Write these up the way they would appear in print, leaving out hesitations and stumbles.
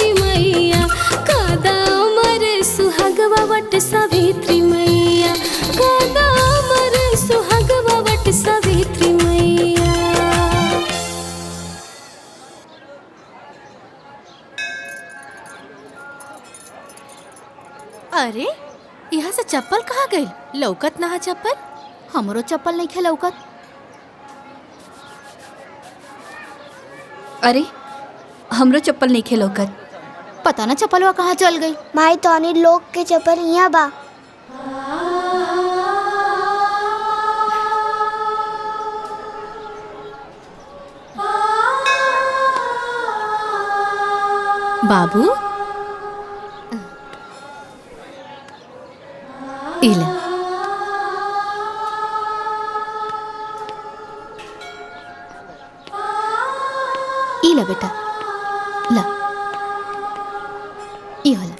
सावित्री मैया कादा अमर सुहागवा वट सावित्री मैया कादा अमर सुहागवा वट सावित्री मैया। अरे यहाँ से चप्पल कहाँ गई? लौकत ना चप्पल। हमरो चप्पल नहीं खे लौकत। अरे हमरो चप्पल नहीं खे लौकत। पता ना चप्पलवा कहाँ चल गई। माई तो अनिल लोग के चप्पल यहाँ बा। बाबू इला इला बेटा ला ई होला।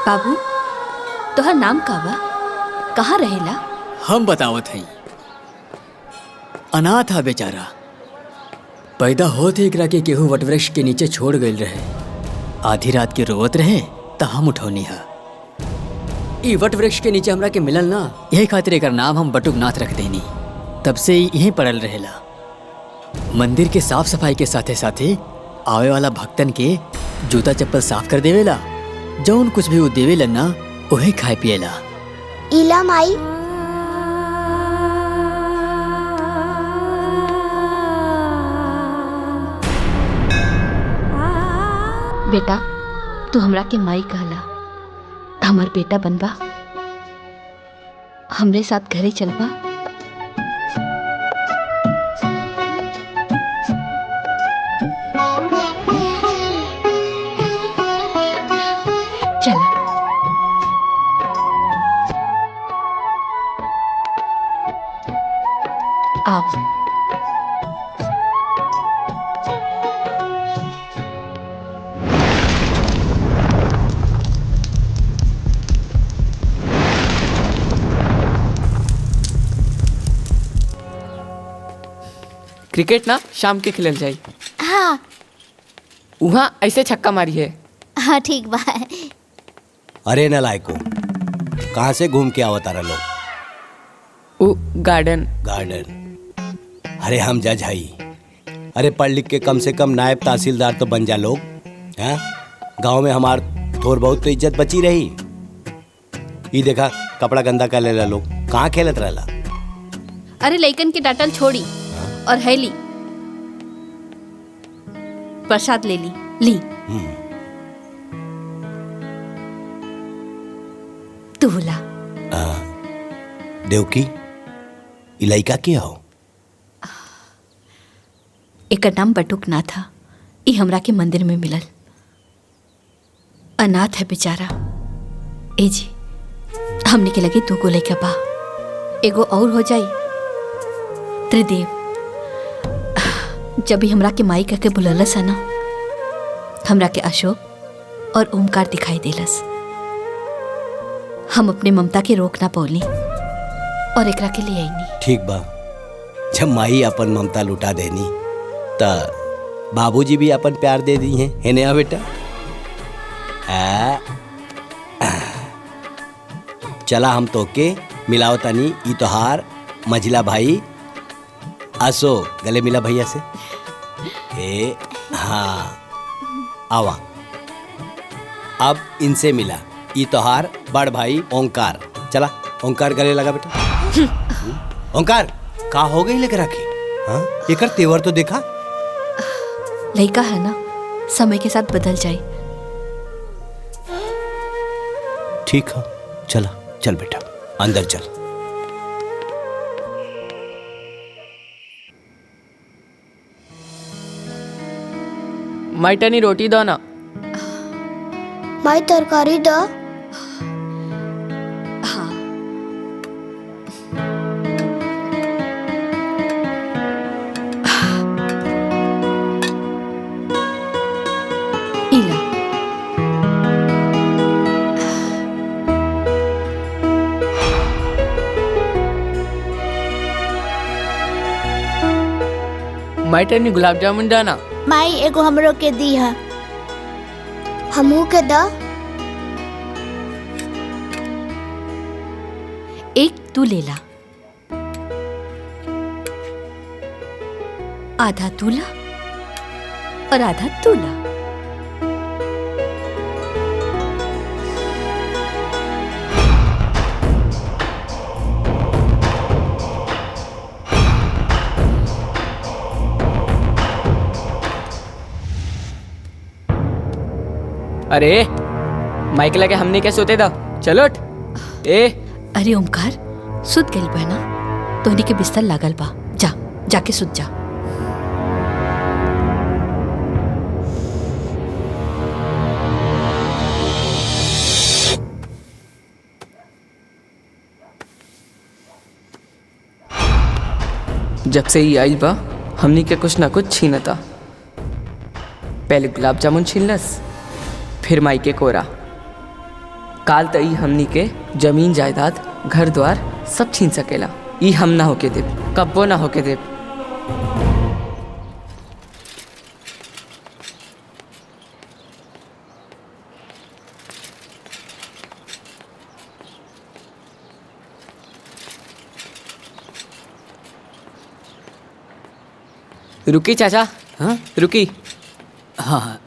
बाबू तोहर नाम का बा? कहाँ रहेला? हम बतावत हई। अनाथ हा बेचारा। पैदा होते एकरा के केहू वटवृक्ष के नीचे छोड़ गईल रहे। आधी रात के रोवत रहे त हम उठौनी हा। ई वटवृक्ष के नीचे हमरा के मिलल ना, यही खातिर एकर नाम हम बटुकनाथ रख देनी। तब से यहीं पड़ल रहेला। मंदिर के साफ सफाई के साथे साथे आवे वाला भक्तन के जूता चप्पल साफ कर देवेला। जौन कुछ भी वो देवेला ना उहे खाए पिएला। इला माई बेटा तू हमरा के माई कहला, हमार बेटा बनबा, हमरे साथ घरे चलबा। चल आओ। क्रिकेट ना शाम के खेलल जाई। हाँ वहाँ ऐसे छक्का मारी है। हाँ ठीक बा। अरे नलायको, कहाँ से घूम के आवत आ रहा लोग? वो गार्डन। अरे हम जज हई। अरे पढ़ लिख के कम से कम नायब तहसीलदार तो बन जा लोग। हैं गांव में हमार थोड़ बहुत तो इज्जत बची रही। ये देखा कपड़ा गंदा कर लेला लोग। कहाँ खेलत रहला? अरे लइकन के डांटल छोड़ी और है ली प्रसाद ले ली। तू ला। देवकी इलाइका के हो? एक नाम बटुकनाथ था। ई हमरा के मंदिर में मिलल। अनाथ है बेचारा। ए जी हमने के लगे तू को लइका बा, एगो और हो जाई। त्रिदेव जब भी हमरा के माई कह के बुललस है ना, हमरा के अशोक और ओमकार दिखाई देलस। हम अपने ममता के रोक ना पौली और एकरा के लिए आईनी। ठीक बा, जब माई अपन ममता लुटा देनी त बाबूजी भी अपन प्यार दे दी हैं। है नया बेटा? चला हम तो के मिलाओ तनी ई तोहार मझिला भाई आसो। गले मिला भैया से। ए हाँ आवा। अब इनसे मिला। ई तोहार बड़ भाई ओंकार। चला ओंकार गले लगा बेटा। ओंकार का हो गई लेकर रखे? हाँ एकर तेवर तो देखा। लइका है ना, समय के साथ बदल जाए। ठीक है चला चल बेटा अंदर चल। माइटनी रोटी दो ना। माई तरकारी द। हाँ इला। माई टर्नी गुलाब जामुन डाना। माई एगो हमरो के दी है। हमू के द। एक तू ले ला, आधा तू ला और आधा तू ला। अरे माइक लगे हमने क्या सोते था। चलो उठ। ए अरे ओमकार, सुत गइल बा ना, तोहनी के बिस्तर लागल बा, जा जाके सुत जा। जब से ही आई बा हमनी के कुछ ना कुछ छीनता। पहले गुलाब जामुन छीनलस, फिर माई के कोरा। काल तई हमनी के जमीन जायदाद घर द्वार सब छीन सकेला। ई हम ना होके देव, कब्बो ना होके देव। रुकी चाचा। हाँ रुकी। हाँ हाँ।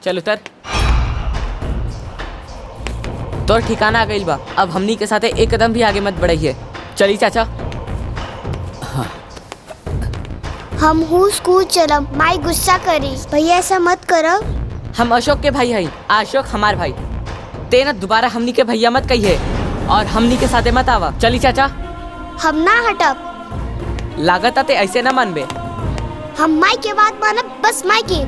चल उतर। तो ठिकाना आ गइल बा, अब हमनी के साथे एक कदम भी आगे मत बढ़ाइए। चली चाचा। हम हूँ स्कूल चलम, माई गुस्सा करी। भैया ऐसा मत करो। हम अशोक के भाई हई, अशोक हमार भाई। ते ना दोबारा हमनी के भैया मत कहिए और हमनी के साथे मत आवा। चली चाचा। हम ना हटब। लागत आते ऐसे ना मानबे। हम माई के बात मानब, बस माई की।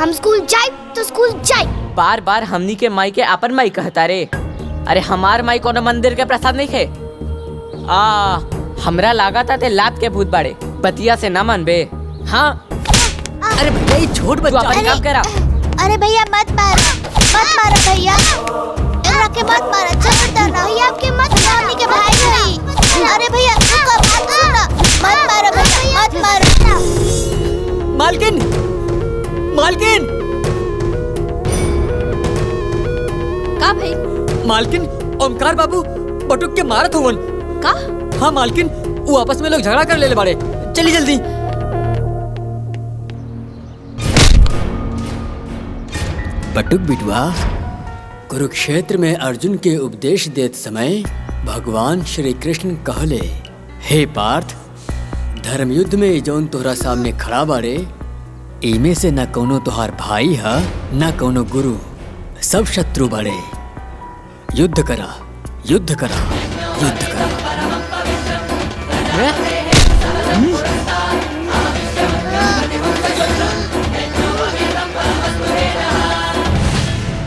हम स्कूल जाए तो स्कूल जाए। बार बार हमनी के माई के आपन माई कहता रे। अरे हमार माई कोनो मंदिर के प्रसाद नहीं खे। हमरा लागत आते लात के भूत बाड़े, बतिया से ना मानबे। हाँ अरे भैया ये छोड़ तू बच्चा। अपन काम करा। अरे भैया मत मारो भैया, एकरा के मत मारो। चल डरना भैया, आपके मत मारने के भाई नहीं। अरे भैया रुको, बात सुनो, मत मारो भैया, मत मारो। मालकिन, मालकिन, का भाई? मालकिन, ओमकार बाबू बटुक के मारत हुवन। का? हाँ मालकिन, वो आपस में लोग झगड़ा कर ले बाड़े। चली जल्दी। बटुक बिटवा, कुरुक्षेत्र में अर्जुन के उपदेश देत समय भगवान श्री कृष्ण कहले, हे पार्थ, धर्म युद्ध में जौन तोहरा सामने खड़ा बाड़े, इमे से न कोनो तोहार भाई है न कोनो गुरु, सब शत्रु बाड़े। युद्ध करा, युद्ध करा, युद्ध करा।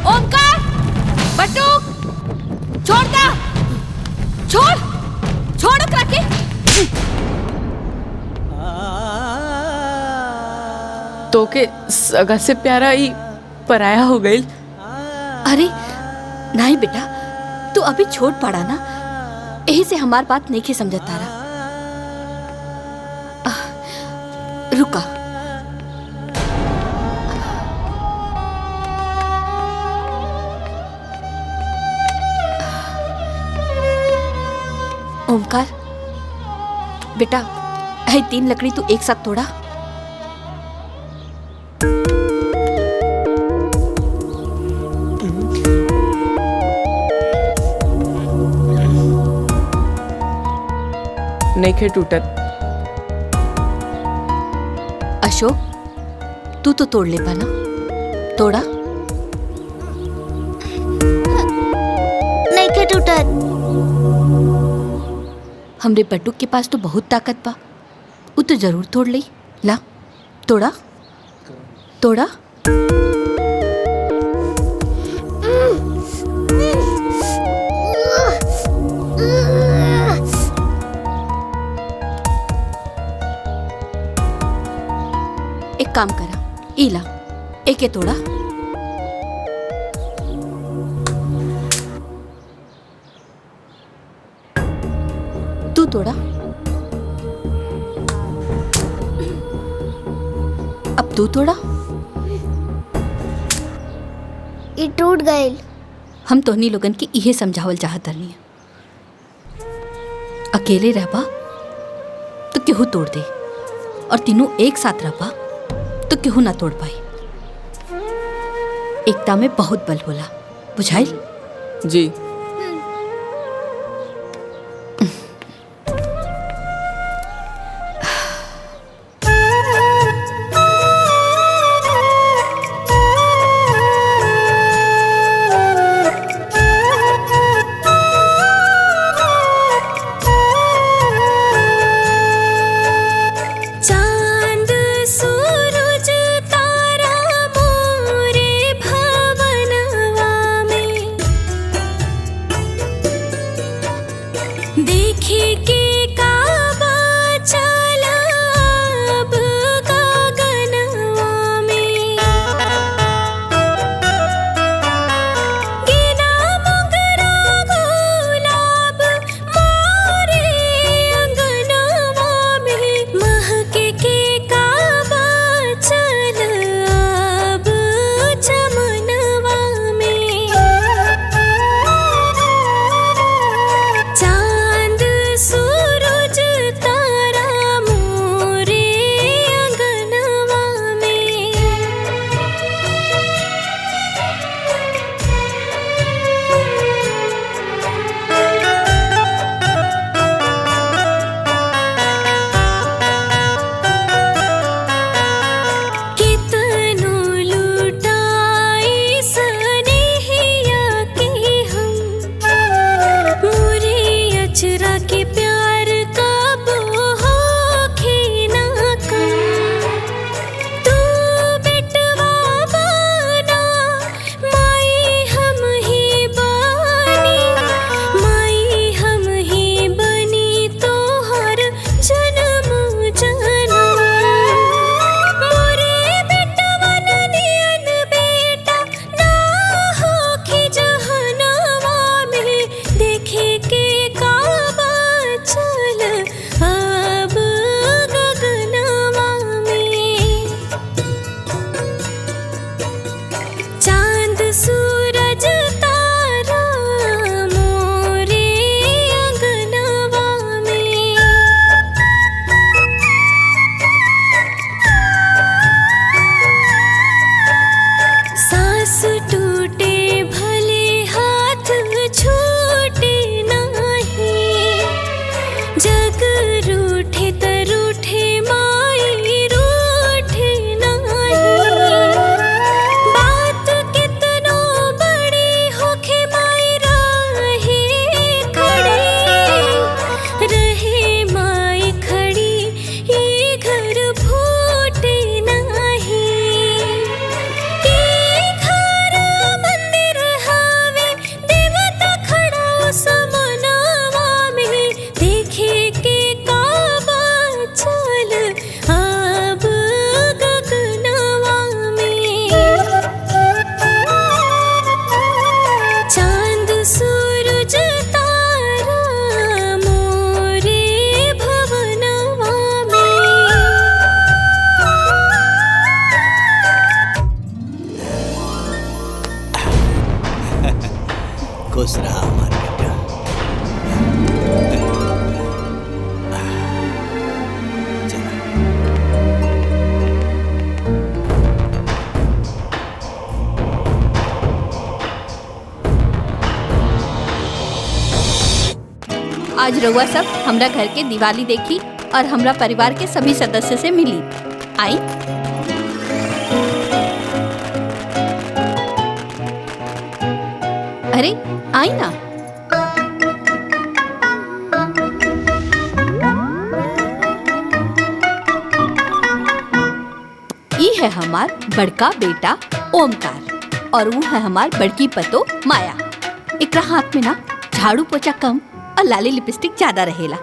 ओमकार, बटुक, छोड़ दा, छोड़ ओकरा के। तो के सगा से प्यारा ही पराया हो गई। अरे नहीं बेटा, तू अभी छोट पड़ा ना, यही से हमार बात नहीं के समझ तारा। रुका। ओमकार बेटा, है 3 लकड़ी तू एक साथ तोड़ा। नहीं खे टूटत। अशोक, तू तो तोड़ ले पाना, तोड़ा। नहीं के टूटत। हमरे बटुक के पास तो बहुत ताकत बा, वो तो जरूर तोड़ ली। ला, तोड़ा तोड़ा। एक काम करा, इला एके तोड़ा। तू तोड़ा। तू तोड़ा? ये टूट गए। हम तोहनी लोगन के इहे समझावल चाहत रहनी। अकेले रहबा तो केहू तोड़ दे, और तीनों एक साथ रहबा तो केहू ना तोड़ पाई। एकता में बहुत बल होला, बुझाइल? जी। चांद सूरज तारा मोरे भवनवा में, देखे के काबा चला अब गगनवा में, गिना मोगरा गुलाब मोरे अंगनवा में, महके के काबा चल अब चमनवा में। चांद सूरज तारा मोरे अंगनवा में। कितनो लुटाई सनेहिया के हम, मोरे अचरा के प्यार का होखे ना कम। तू बेटवा बना माई हम ही बानी, माई हम ही बनी तोहर जन्म जन्म। मोरे बेटवन नियन बेटा ना होखी जहनवा में, देखे के काबा चल अब गगनवा में। चांद सूरज तारा मोरे अंगनवा में। सांस टूटे भले हाथ छूटे नहीं, जग रूठे त रूठे माई रूठे नहीं। बात कितनो बड़ी होखे माई रहे खड़ी, रहे माई खड़ी ये घर फूटे नहीं। ये घर मंदिर हवे देवता खड़ा समनवा में, देखे के काबा चल अब गगनवा में। चांद सूरज तारा मोरे भवनवा में। खुश रहा हमारे बेटा। चलो। आज रउआ सब हमरा घर के दिवाली देखी और हमरा परिवार के सभी सदस्य से मिली। आई। अरे आई ना। ई है हमार बड़का बेटा ओमकार, और वो है हमार बड़की पतो माया। एकरा हाथ में ना झाड़ू पोछा कम और लाली लिपस्टिक ज्यादा रहेला।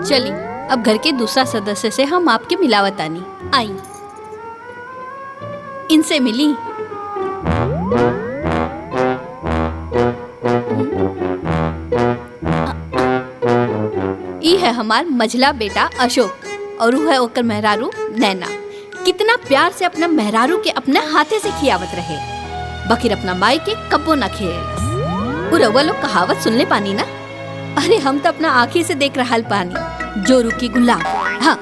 चली अब घर के दूसरा सदस्य से हम आपके मिलावतानी। आई, इनसे मिली। ई है हमार मझला बेटा अशोक, और वो है ओकर मेहरारू नैना। कितना प्यार से अपना मेहरारू के अपने हाथे से खियावत रहे, बकिर अपना माई के कब्बो न खिएलस। वो रउआ लोग कहावत सुनले पानी ना? अरे हम तो अपना आँखी से देख रहा पानी, जो रुकी गुलाब। हाँ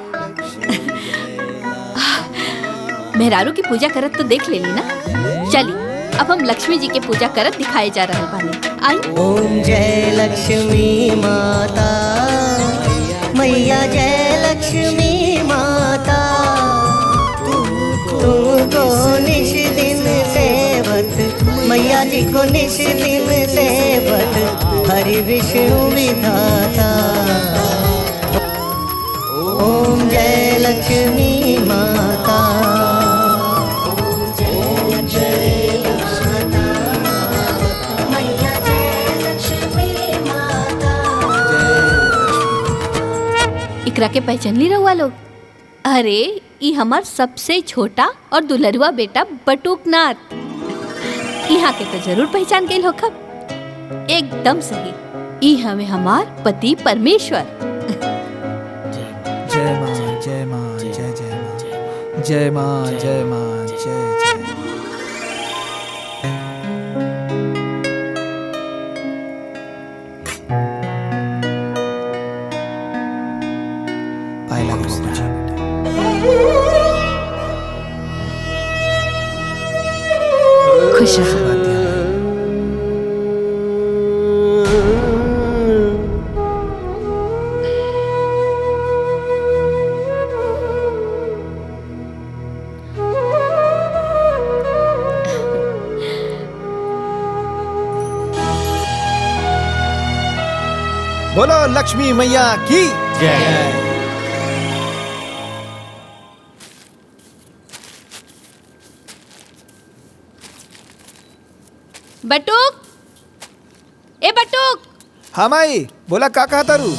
मेहरारू की पूजा करत तो देख लेली ना। चली अब हम लक्ष्मी जी के पूजा करत दिखाए जा रहे पानी। आई। ओम जय लक्ष्मी माता मैया, जय लक्ष्मी माता, तुमको निश दिन सेवत मैया जी को निश दिन सेवत हरि विष्णु विधाता। ओम जय लक्ष्मी माता। इकरा के पहचान ली रहुआ लोग? अरे ई हमार सबसे छोटा और दुलरुआ बेटा बटुकनाथ। यहाँ के तो जरूर पहचान गई होखब। एकदम सही, ई हमें हमार पति परमेश्वर। जय माँ जय माँ जय जय माँ जय माँ जय माँ जय जय। पाए लगो मुझे। खुश रहो। बोलो लक्ष्मी मैया की जय। बटुक, ए बटुक। हाँ माई, बोला का कहा तारू?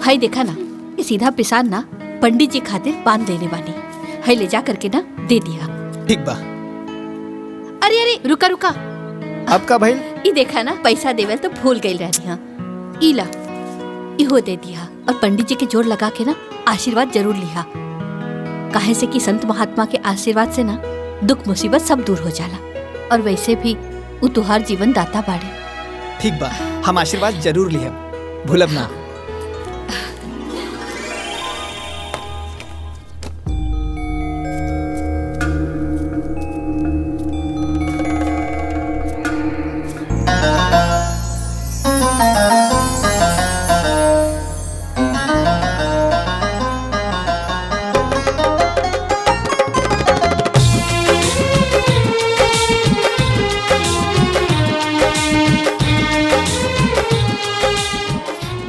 हाय देखा ना, ये सीधा पिसान ना पंडित जी खातिर पान देने वाली। हाय ले जा करके ना दे दिया। ठीक बा। अरे अरे रुका रुका। अब का भाई? ई देखा ना पैसा देवल तो भूल गई रहनी। हाँ इला इहो दे दिया और पंडित जी के जोड़ लगा के ना आशीर्वाद जरूर लिहा। काहे से कि संत महात्मा के आशीर्वाद से ना दुख मुसीबत सब दूर हो जाला। और वैसे भी वो तुहार जीवन दाता बाड़े। ठीक बा, हम आशीर्वाद जरूर लिहब, भूलब ना।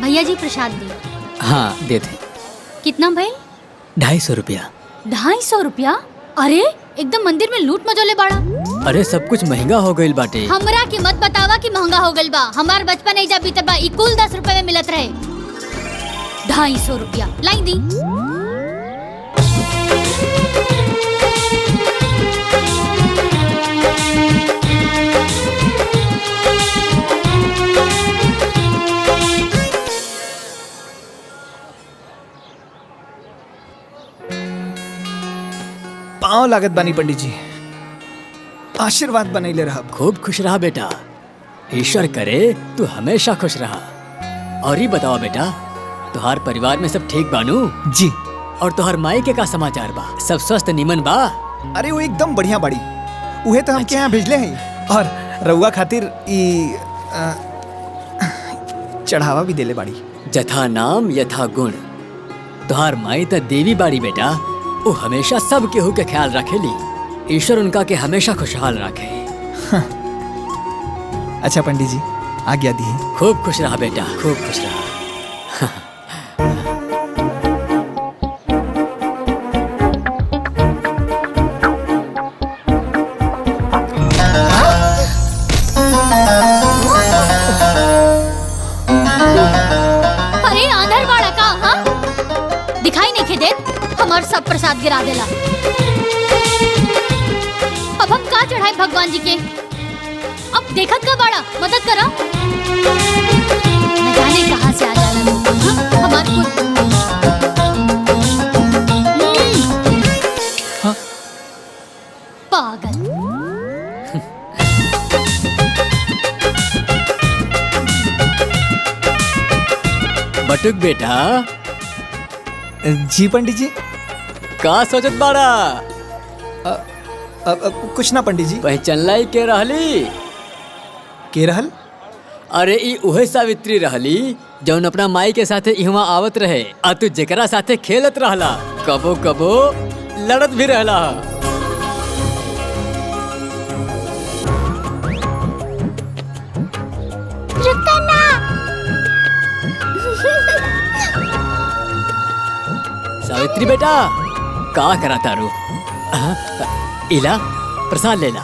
भैया जी प्रसाद दी। हाँ दे दे। कितना भाई? 250 रुपया। 250 रुपया? अरे एकदम मंदिर में लूट मचोले बाड़ा। अरे सब कुछ महंगा हो गईल बाटे। हमरा के मत बतावा कि महंगा हो गईल बा। हमार बचपन ऐजा बीतल बा, ई कुल 10 रुपए में मिलत रहे। 250 रुपया लाई दी। पाँव लागत बानी पंडित जी, आशीर्वाद बनैले रहा। खूब खुश रहा बेटा, ईश्वर करे तू हमेशा खुश रहा। और ही बताओ बेटा, तुहार परिवार में सब ठीक बानू? जी। और तुहार माई के का समाचार बा? सब स्वस्थ निमन बा? अरे वो एकदम बढ़िया बाड़ी, उहे तो हमके यहाँ भेजले हैं। और रउआ खातिर ई चढ़ावा भी देले बाड़ी। जथा नाम यथा गुण। तुहार माई तो देवी बाड़ी बेटा, वो हमेशा सब केहू के ख्याल रखेली। ईश्वर उनका के हमेशा खुशहाल रखे। अच्छा पंडित जी, आज्ञा दी। खूब खुश रहा बेटा, खूब खुश रहा। अरे आंधर बाड़ा का? हाँ दिखाई नहीं के देत, हमार सब प्रसाद गिरा देला। अब हम का चढ़ाए भगवान जी के? अब देखत का बाड़ा, मदद करा। न जाने कहाँ से आ जाला लोग। हाँ? हमार कुल बटुक बेटा, जी पंडित जी। का सोचत बाड़ा? कुछ ना पंडित जी। पहचानलाई के रहली? के रहल? अरे ई उहे सावित्री रहली जौन अपना माई के साथे इहवा आवत रहे, आ तू जेकरा साथे खेलत रहला, कबो कबो लड़त भी रहला। रुको ना। सावित्री बेटा, का करा तारू? इला प्रसाद लेला।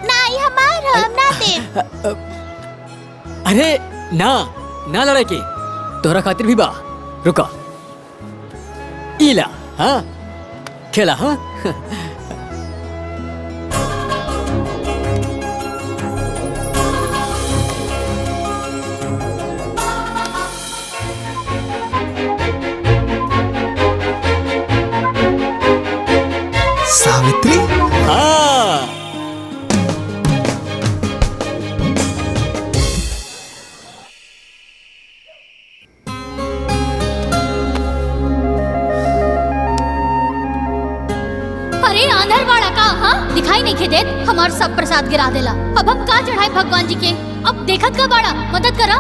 नहीं हमार हम ना दे। अरे ना ना लड़ाई की, तोहरा खातिर भी बा। रुका, इला। हाँ खेला। हाँ सावित्री। हाँ अरे आंधर वाला का, हाँ दिखाई नहीं देत, हमार सब प्रसाद गिरा देला। अब हम का चढ़ाए भगवान जी के? अब देखत का बाड़ा, मदद करा।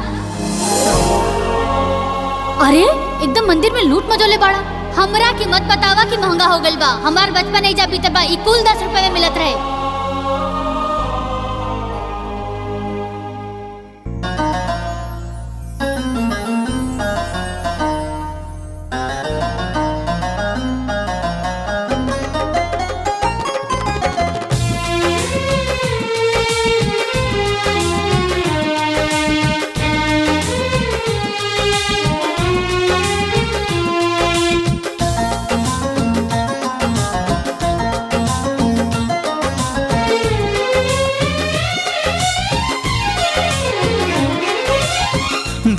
अरे एकदम मंदिर में लूट मचोले बाड़ा। हमरा की मत बतावा कि महंगा हो गइल बा। हमार बचपन नहीं जा बीतल बा, ई कुल 10 रुपए में मिलत रहे।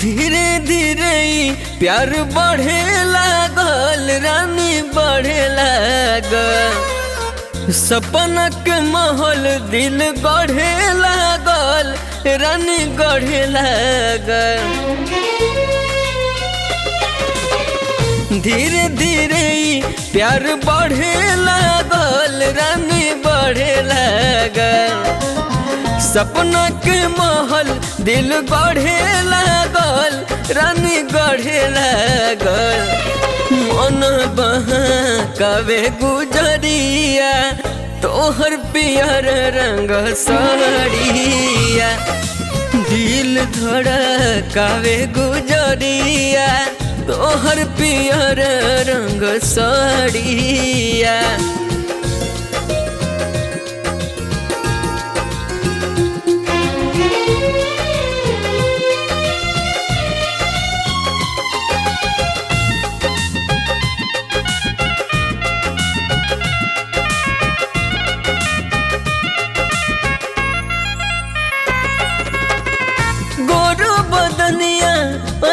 धीरे धीरे प्यार बढ़े लागल, रानी बढ़े लागल। सपना के महल दिल गढ़े लागल, रानी गढ़े लागल। धीरे धीरे प्यार बढ़े लागल, रानी बढ़े लागल। सपना के महल दिल गढ़े लागल, रानी गढ़े लागल। मन बहकावे गुजरिया, तोहर पियर रंग साड़िया। दिल धड़कावे गुजरिया, तोहर पियर रंग साड़िया।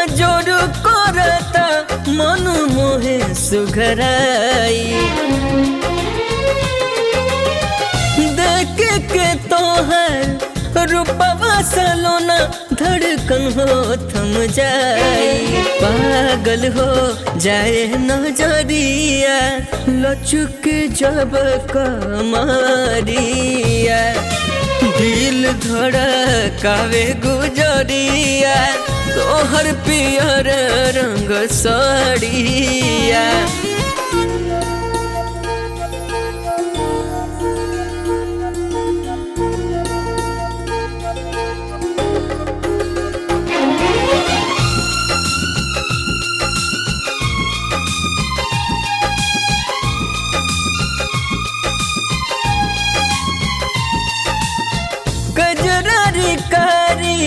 जोर करता मन मोहे सुघराई, देख के तोहर रूपवा सलोना धड़कन हो थम जाई। पागल हो जाए नजरिया, लचुक जब कमरिया। दिल धड़कावे गुजरिया, तोहर पियर रंग साड़िया। कजरारी कारी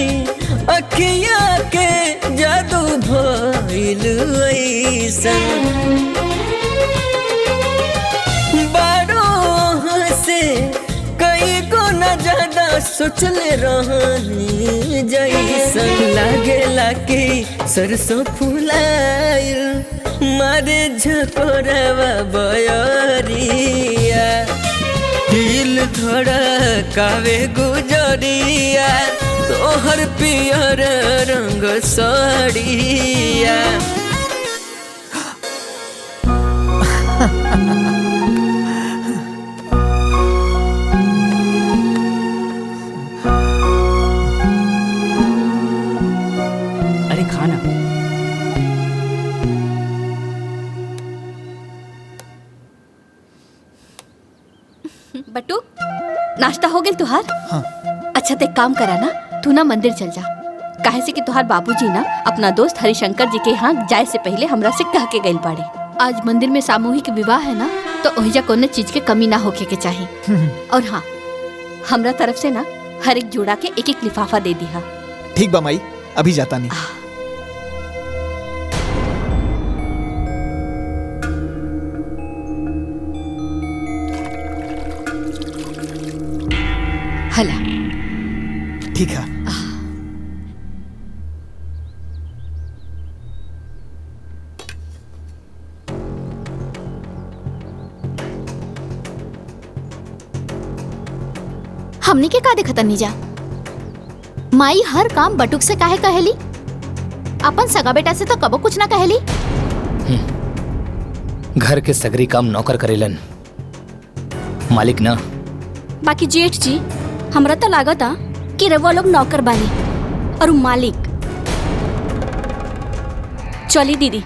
अखिया के जादू भइल ऐसन। बारो से कई गो न ज्यादा सोचले रहनी जैसन। लागेला कि सरसों फुलाइल, मारे झकोरवा बयरिया। दिल धड़कावे गुजरिया, तोहर पियर रंग रंग सड़िया। अरे खाना। बट्टू नाश्ता हो गया तुहार? हाँ। अच्छा ते काम करा ना, तू ना मंदिर चल जा। काहे से कि तुहार बाबूजी ना अपना दोस्त हरिशंकर जी के यहाँ जाए से पहले हमरा से कह के गइल बाड़े। आज मंदिर में सामूहिक विवाह है ना, तो ओहिजा कोनो चीज के कमी ना होके के चाहिए। और हाँ, हमरा तरफ से ना हर एक जोड़ा के एक एक लिफाफा दे दिया। ठीक बा माई, अभी जाता नहीं। हला ठीक है। हमनी के का देखत नहीं जा? माई हर काम बटुक से काहे कहेली? अपन सगा बेटा से तो कबो कुछ ना कहेली। घर के सगरी काम नौकर करेलन, मालिक ना। बाकी जेठ जी, हमरा तो लागता कि रवा लोग नौकर बानी और उ मालिक। चली दीदी,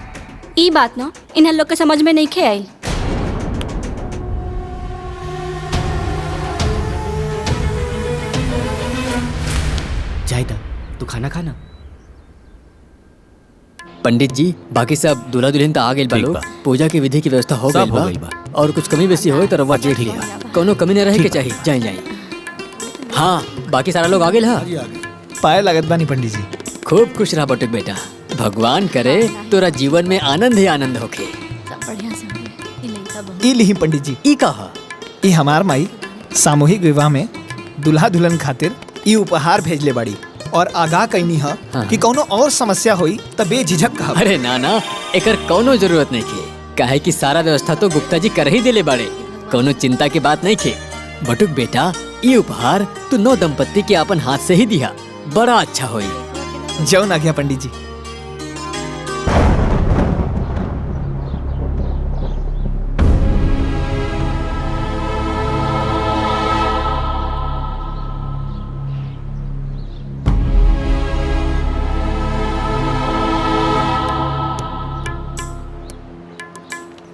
ई बात ना इन्हें लोग के समझ में नहीं खे आई। जायदा तू खाना खाना। पंडित जी, बाकी सब दूल्हा दुल्हन तो आ गए बा लोग। पूजा की विधि की व्यवस्था हो गई बा। और कुछ कमी बेसी हो तो रवा देख लिया, कोनो कमी न रहे के चाहिए। जाए जाए। हाँ, बाकी सारा लोग आ गए। हाँ, पाए लागत बानी पंडित जी। खूब खुश रहा बटुक बेटा, भगवान करे तोरा जीवन में आनंद ही आनंद होके। ई लिही पंडित जी। ई कहा? ई हमार माई सामूहिक विवाह में दुल्हा दुल्हन खातिर ई उपहार भेजले बाड़ी और आगाह कईनी है कि कोनो और समस्या हुई त बेझिझक कहा। अरे ना ना, एकर कोनो जरूरत नहीं खे। काहे कि सारा व्यवस्था तो गुप्ता जी कर ही देले बाड़े, कोनो चिंता की बात नहीं खे। बटुक बेटा, ये उपहार तू नौ दंपत्ति के अपन हाथ से ही दिया, बड़ा अच्छा होई। जौन आ गया पंडित जी।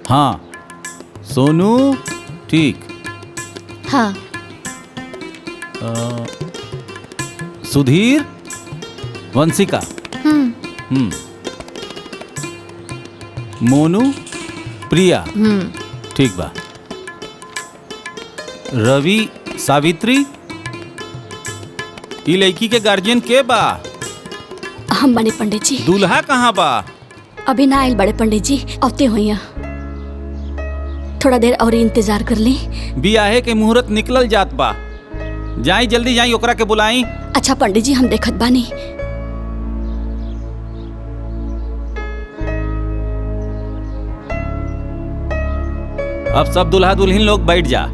हाँ सोनू, ठीक। हाँ। सुधीर, वंशिका। मोनू, प्रिया। ठीक बा। रवि, सावित्री। ई लड़की के गार्जियन के बा? हम बने पंडित जी। दूल्हा कहाँ बा? अभी ना आइल बड़े पंडित जी, औते हुई। थोड़ा देर और इंतजार कर ली। बियाहे के मुहूर्त निकलल जात बा, जाई जल्दी जाई, ओकरा के बुलाई। अच्छा पंडित जी, हम देखत बानी। अब सब दुल्हा दुल्हन लोग बैठ जा।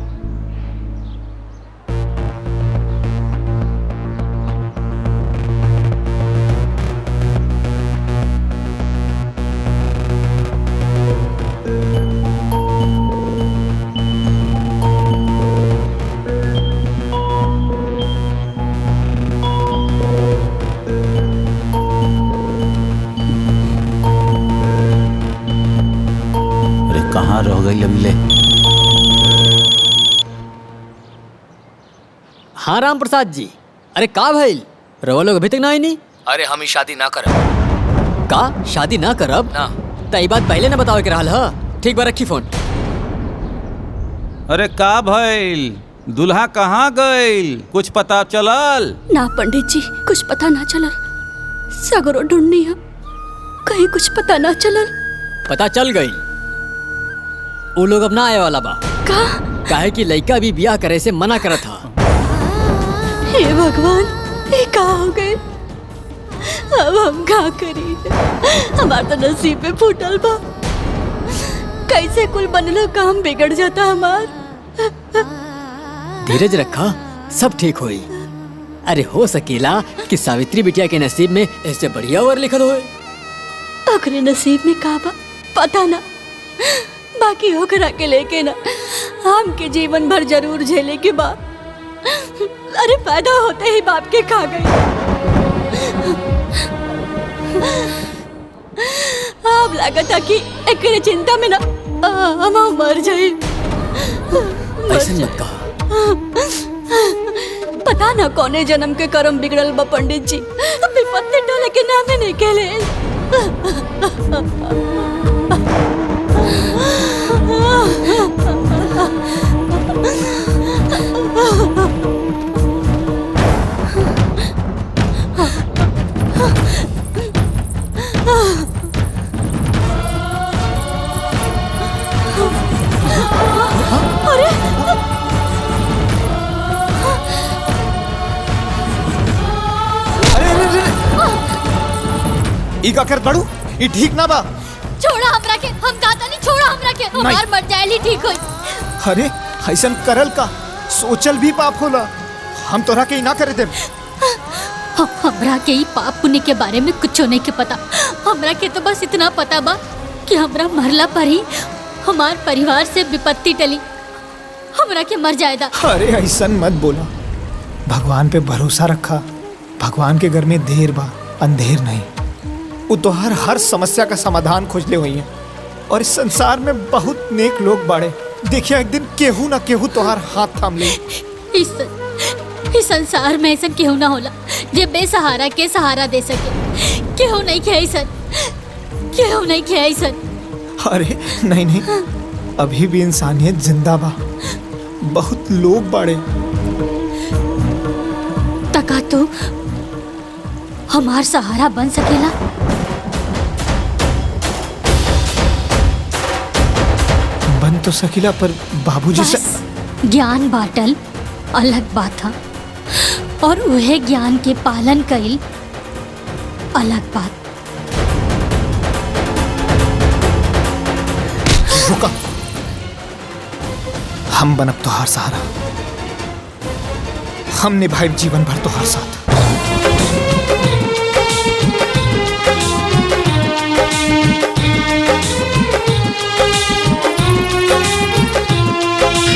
कहाँ रह गई अभी? हाँ राम प्रसाद जी, अरे का भइल? रवा लोग अभी तक ना आई नहीं? अरे हम ही शादी ना करब। का शादी ना करब? ना। तई बात पहले ना बतावे के रहल ह। ठीक बा, रखी फोन। अरे का भइल? दुल्हा कहाँ गइल? कुछ पता चलल? ना पंडित जी, कुछ पता ना चलल। सगरो ढूंढनी है, कहीं कुछ पता ना चलल। पता चल गई, वो लोग अब ना आए वाला बा। का? काहे कि लड़का भी ब्याह करे से मना करा था। हे भगवान, ये का हो गए? अब हम का करी? हमार तो नसीब में फूटल बा। कैसे कुल बनलो काम बिगड़ जाता हमार। धीरज रखा, सब ठीक होई। अरे हो सकेला कि सावित्री बिटिया के नसीब में ऐसे बढ़िया वर लिखल होए। ओकरे नसीब में का बा पता ना, बाकी ओकरा के लेके ना हमके जीवन भर जरूर झेले के बा। अरे पैदा होते ही बाप के खा गई। अब लागता कि एकरे चिंता में ना हम मर जाए। ऐसे मत कहा। पता ना कौने जन्म के कर्म बिगड़ल बा पंडित जी, विपत्ति टोले के नामे नहीं कहले। ई का कर बड़ू, ई ठीक ना बा। छोड़ा हमरा के, हम कहता नहीं छोड़ा हमरा के, हमार मर जाए ठीक होई। अरे ऐसन करल का, सोचल भी पाप होला। हम तोरा के ना करे देब। हमरा के ही पाप पुण्य के बारे में कुछ नहीं के पता। हमरा के तो बस इतना पता बा कि हमरा मरला पर ही हमार परिवार से विपत्ति टली, हमरा के मर जाएगा। अरे ऐसन मत बोला, भगवान पे भरोसा रखा। भगवान के घर में देर बा, अंधेर नहीं। वो तोहर हर समस्या का समाधान खोजले हुई है, और इस संसार में बहुत नेक लोग बाड़े। देखिए एक दिन केहू ना केहू तोहर हाथ थाम ले। इस संसार में ऐसा केहू ना होला जे बेसहारा के सहारा दे सके। केहू नहीं खे ऐसा, केहू नहीं खे ऐसा। अरे नहीं नहीं, अभी भी इंसानियत जिंदा बा। बहुत लोग बाड़े। तका तो हमार सहारा बन सकेला। बन तो सकीला, पर बाबूजी से ज्ञान बाटल अलग बात था, और वह ज्ञान के पालन कईल अलग बात। रुका, हम बनब तोहार सहारा। हम निभाए जीवन भर तोहार साथ।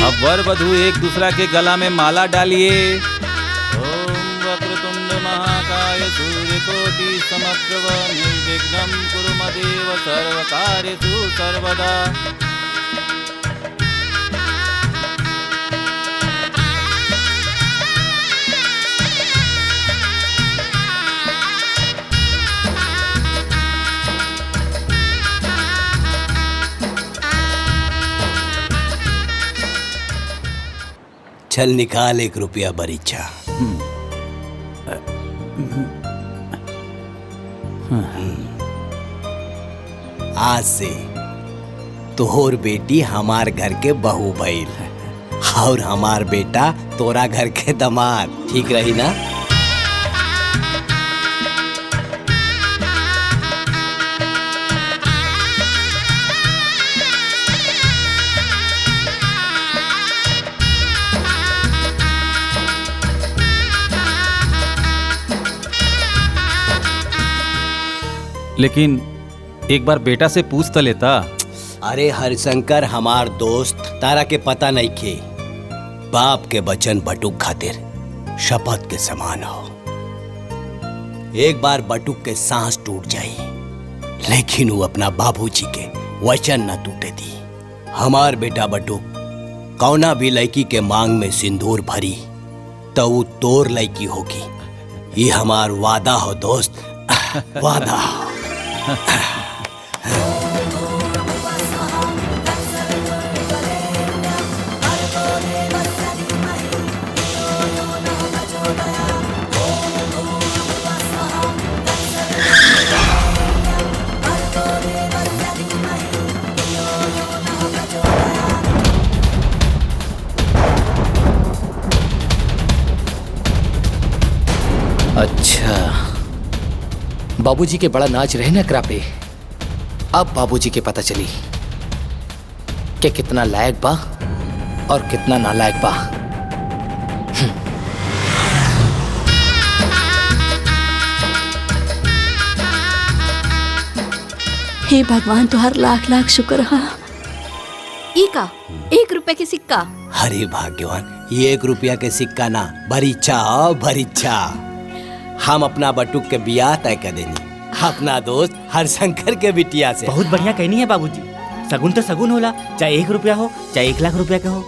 अब वर वधू एक दूसरा के गला में माला डालिए। ओम वक्रतुंड महाकाय सूर्यकोटि समप्रभ निर्विघ्नं कुरु मदेव सर्वकार्येषु सर्वदा। चल निकाल 1 रुपया बरीचा। आज से तोहर बेटी हमार घर के बहू भइल, और हमार बेटा तोरा घर के दामाद। ठीक रही ना? लेकिन एक बार बेटा से पूछ तो लेता। अरे हरिशंकर हमार दोस्त, तारा के पता नहीं खे, बाप के वचन बटुक खातिर शपथ के समान हो। एक बार बटुक के सांस टूट जाई, लेकिन वो अपना बाबूजी के वचन न टूटे दी। हमार बेटा बटुक कौना भी लड़की के मांग में सिंदूर भरी तो वो तोर लड़की होगी। ये हमार वादा हो दोस्त, वादा। अच्छा, बाबूजी के बड़ा नाच रहे ना एकरा पे। अब बाबूजी के पता चली कि कितना लायक बा और कितना नालायक बा। हे भगवान तुहार लाख लाख शुक्र हा। ई का 1 रुपए के सिक्का। अरे भाग्यवान, ये 1 रुपया के सिक्का ना, भरीच्छा हो भरीच्छा। हम अपना बटुक के बियाह तय कर देनी अपना दोस्त हरशंकर के बिटिया से। बहुत बढ़िया कहनी है बाबूजी। सगुन तो सगुन होला, चाहे 1 रुपया हो चाहे 1 लाख रुपया का हो।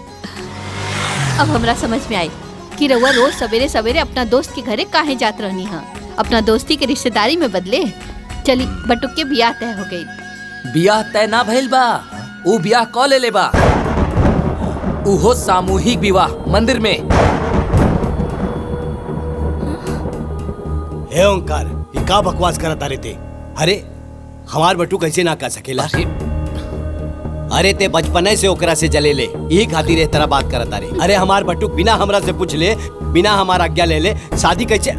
अब हमरा समझ में आई कि रउआ रोज सवेरे सवेरे अपना दोस्त के घरे काहे जात रहनी है। अपना दोस्ती के रिश्तेदारी में बदले। चली बटुक के बियाह तय हो गई। बियाह तय ना भइल बा, ऊ बियाह क ले बा। उहो सामूहिक विवाह मंदिर में। हे ओंकार, ये का बकवास करता रहते? अरे हमार बटू कैसे ना कर सकेला? अरे ते बचपने से ओकरा से जले ले, यही खातिर इस तरह बात करता रे। अरे हमार बटू बिना हमरा से पूछ ले, बिना हमार आज्ञा ले ले शादी कैसे?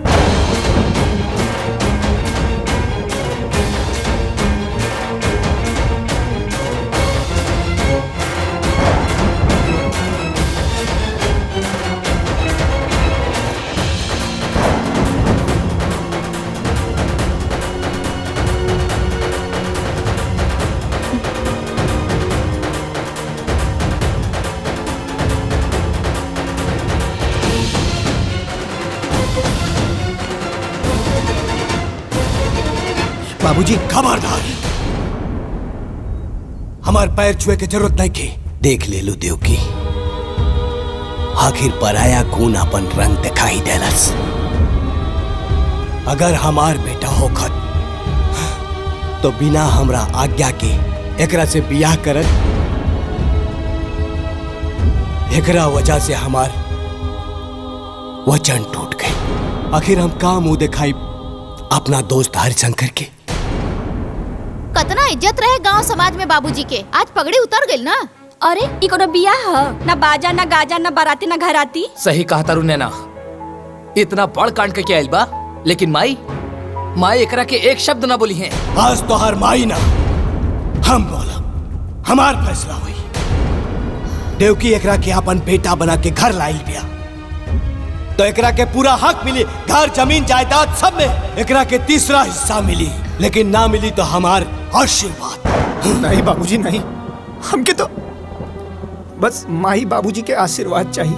बाबूजी खबरदार, हमार पैर छुए के जरूरत नहीं की। देख ले लो देव की, आखिर पराया खून अपन रंग दिखाई देलस। अगर हमार बेटा होखत तो बिना हमरा आज्ञा के एकरा से बियाह करत। एकरा वजह से हमार वचन टूट गई। आखिर हम का मुंह दिखाई अपना दोस्त हरिशंकर के? कतना इज्जत रहे गांव समाज में बाबूजी के, आज पगड़ी उतर गई ना। अरे ई कोनो बियाह ह? ना बाजा ना गाजा ना बाराती ना घराती। सही कहा तारू नैना, इतना बड़ कांड के आइल बा, लेकिन माई एकरा के एक शब्द ना बोली है। आज तो हर माई ना हम बोला, हमार फैसला हुई। देवकी एकरा के अपन बेटा बना के घर लाइल बिया, तो एकरा के पूरा हक मिली। घर जमीन जायदाद सब में एकरा के 3रा हिस्सा मिली, लेकिन ना मिली तो हमार आशीर्वाद। नहीं बाबूजी नहीं, हमके तो बस माही बाबूजी के आशीर्वाद चाहिए।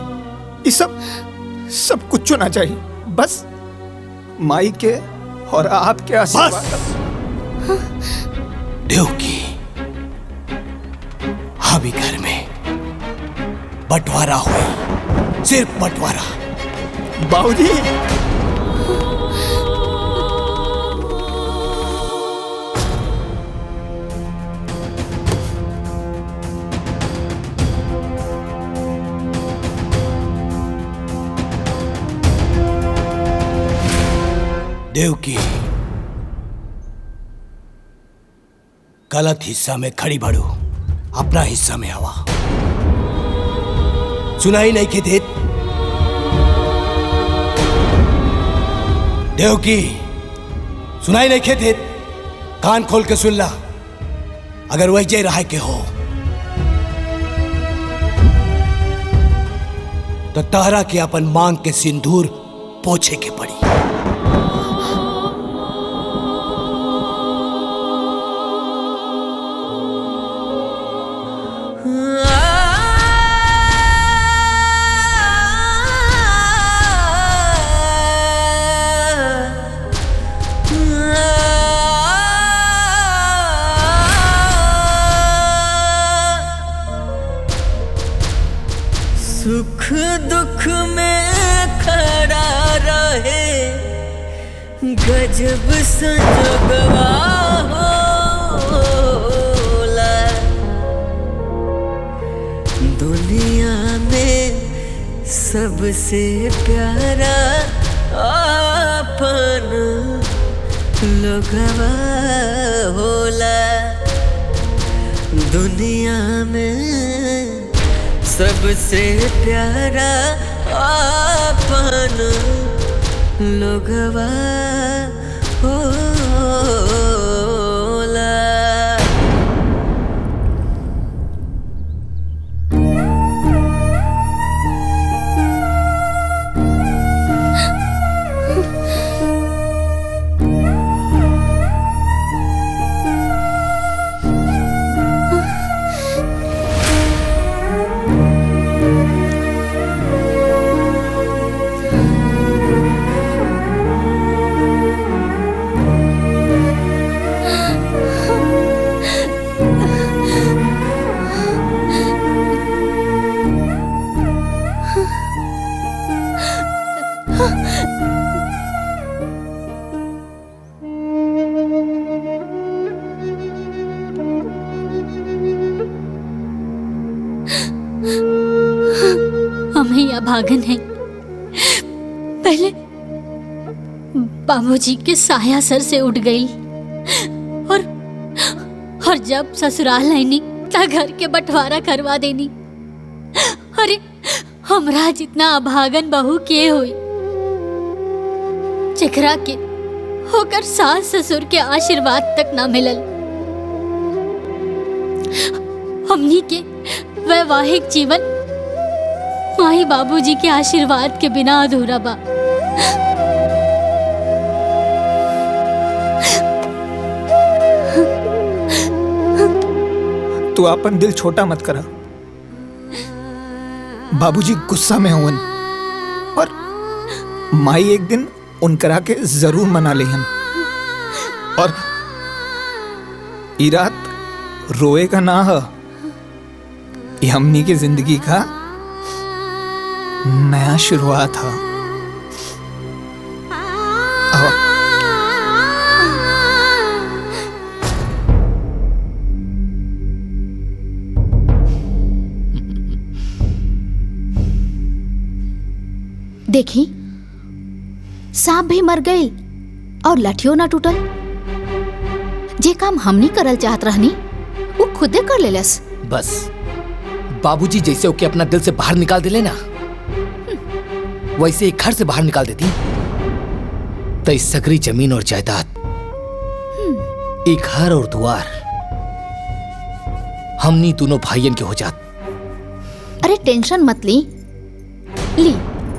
ये सब कुछ ना चाहिए, बस माई के और आपके आशीर्वाद। देवकी, अभी घर में बंटवारा हुई, सिर्फ बंटवारा। बाबूजी देवकी, गलत हिस्सा में खड़ी बढ़ू, अपना हिस्सा में आवा। सुनाई नहीं के देत? देवकी, सुनाई नहीं के देत? कान खोल के सुन ला। अगर वही रहा के हो तो तारा के अपन मांग के सिंदूर पोछे के पड़ी। सुख दुख में खड़ा रहे गजब संजोगवा होला। दुनिया में सबसे प्यारा अपन लोगवा होला। दुनिया में सबसे प्यारा अपन लोगवा होला। अभागन हैं। पहले बाबूजी के साया सर से उठ गई और जब ससुराल आईनी ता घर के बंटवारा करवा देनी। अरे हमरा जितना अभागन बहू के हुई जेकरा के होकर सास ससुर के आशीर्वाद तक ना मिलल। हमनी के वैवाहिक जीवन माई बाबूजी के आशीर्वाद के बिना अधूरा बा। तू अपन दिल छोटा मत करा। बाबूजी गुस्सा में हुवन और माई एक दिन उनकरा के जरूर मना लेहन। और ई रात रोए का ना है, ये हमनी की जिंदगी का नया शुरुआत है। देखी सांप भी मर गई और लठियो ना टूटल। जे काम हमनी करल चाहत रहनी वो खुदे कर लेलस। बस बाबूजी जैसे ओके अपना दिल से बाहर निकाल दिले ना, वैसे एक घर से बाहर निकाल देती तो इस सगरी जमीन और जायदाद, एक घर और द्वार हमनी दोनों भाइयन के हो जात। अरे टेंशन मत ली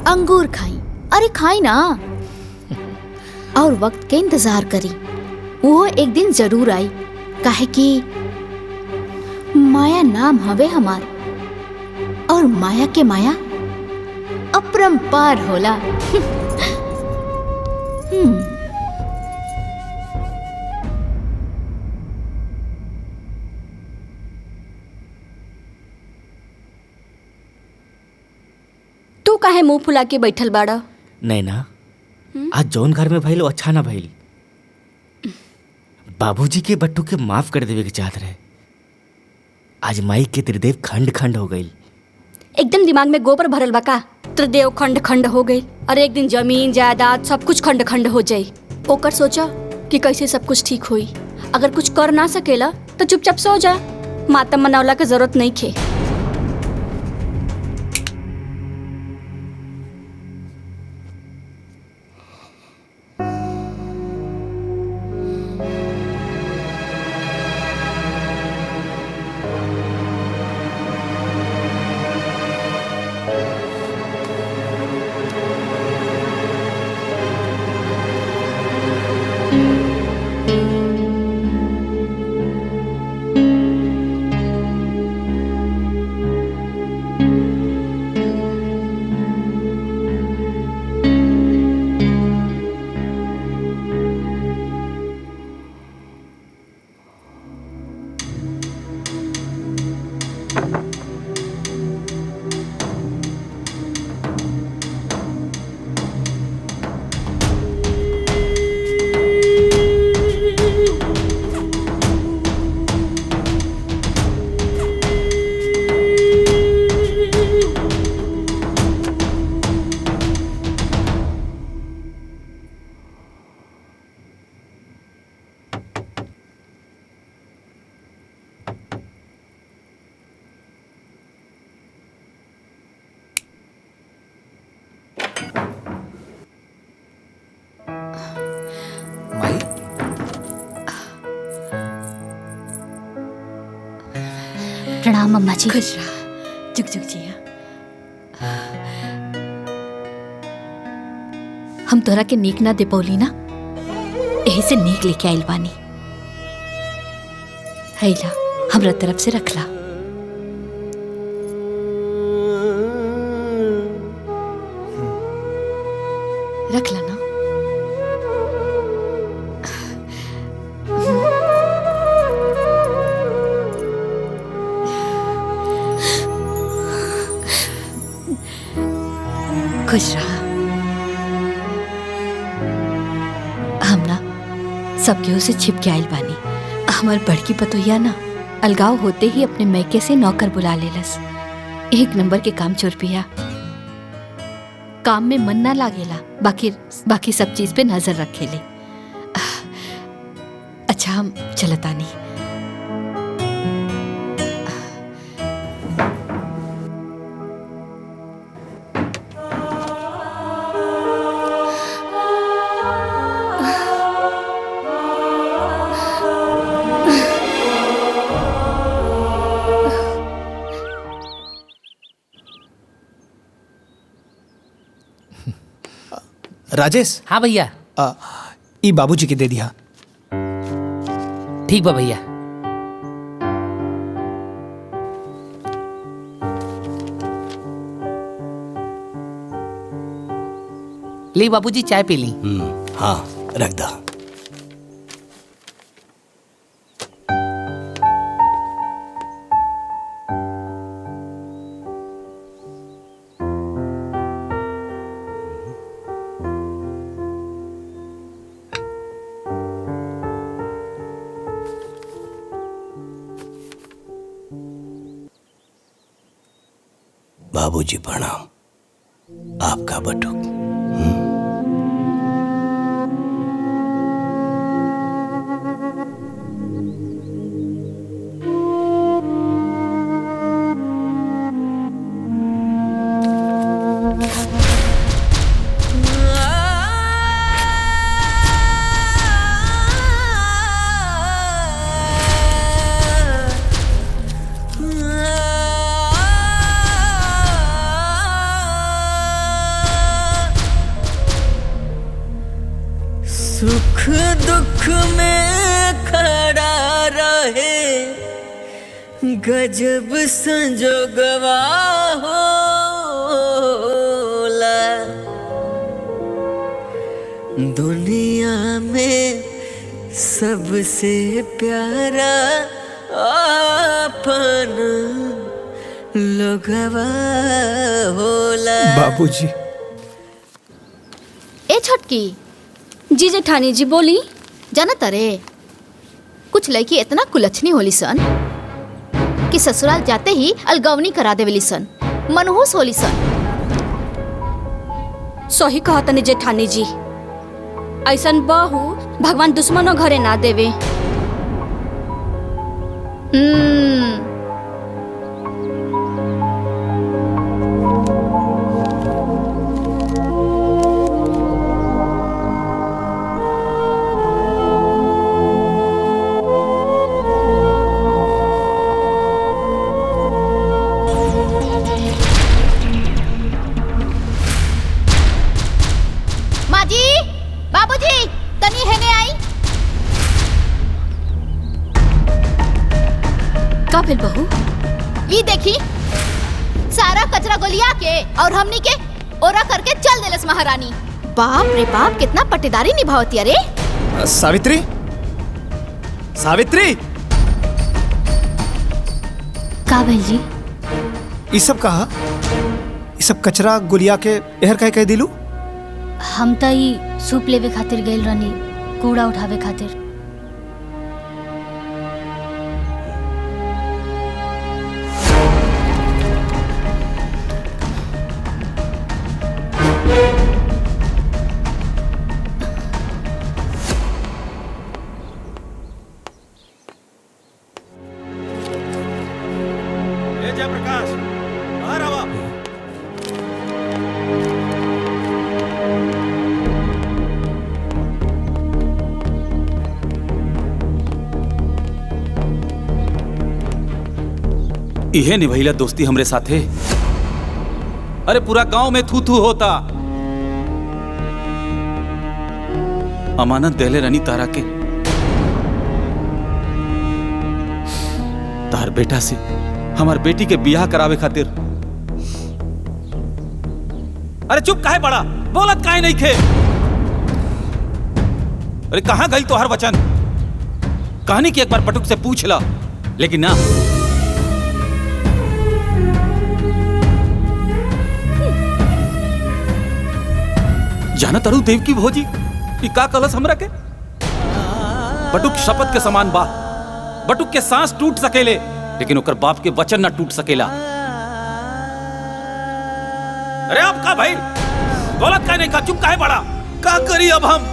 अंगूर खाई। अरे खाई ना और वक्त के इंतजार करी, वो एक दिन जरूर आई। काहे कि माया नाम हवे हमार और माया के माया अपरंपार होला। तू काहे मुंह फुला के बैठल बाड़ा? नहीं ना, आज जौन घर में भइल अच्छा ना भइल। बाबूजी के बट्टू के माफ कर देवे के चाहत रहे। आज माई के त्रिदेव खंड खंड हो गई। एकदम दिमाग में गोबर भरल बा का? त्रिदेव खंड खंड हो गई। अरे एक दिन जमीन जायदाद सब कुछ खंड खंड हो जाई। ओकर सोचा कि कैसे सब कुछ ठीक हुई। अगर कुछ कर ना सकेला तो चुपचाप सो जा। मातम मनावला के जरूरत नहीं खे। प्रणाम अम्मा जी। खुश रहा, जुग जुग जिया। हम तोरा के नीक ना दे पौली ना, यही से नीक लेके आइल बानी। हैला हमरा तरफ से रखला। रखला ना। खुश रहा। हम ना सब केहू से छिप के आइल बानी। हमार बड़की पतोहिया ना अलगाव होते ही अपने मैके से नौकर बुला लेलस। एक नंबर के काम चोर पिया। काम में मन ना लागेला, बाकी सब चीज पे नजर रखेले। अच्छा हम चलतानी। राजेश। हाँ भैया। ई बाबूजी के दे दिया। ठीक बा भैया। ले बाबूजी चाय पी ली। हाँ रख दा। बाबूजी प्रणाम। आपका बटुक। सुख दुख में खड़ा रहे गजब संजोगवा होला। दुनिया में सबसे प्यारा अपन लोगवा होला। बाबूजी। ए छोटकी जी जेठानी जी बोली। जाना तरे कुछ लड़की इतना कुलच्छनी होली सन कि ससुराल जाते ही अलगवनी करा देवेली सन, मनहूस होली सन। सही कहा तनी जेठानी जी, ऐसन बहू भगवान दुश्मनों घरे ना देवे। बहू ये देखी सारा कचरा गोलिया के और हमनी के ओरा करके चल देलस महारानी। बाप रे बाप कितना पट्टेदारी निभावती। अरे सावित्री, सावित्री। का भैल जी? ये सब कहा? ये सब कचरा गुलिया के एहर कह दिलू? हम तो ही सूप लेवे खातिर गइल रहनी, कूड़ा उठावे खातिर। इहे निभैला दोस्ती हमरे साथे। अरे पूरा गांव में थू थू होता। अमानत देले रनी तारा के, तार बेटा से हमार बेटी के बियाह करावे खातिर। अरे चुप काहे पड़ा, बोलत काहे नहीं खे? अरे कहां गई तो हर वचन? कहानी की एक बार पटुक से पूछ ला, लेकिन ना। जाना तरु देव की भोजी का कलश हमरा के? बटुक शपथ के समान बा। बटुक के सांस टूट सकेले, लेकिन ओकर बाप के वचन ना टूट सकेला। अरे आप का भाई बोलत का नहीं का, चुप काहे बड़ा? का करी अब हम?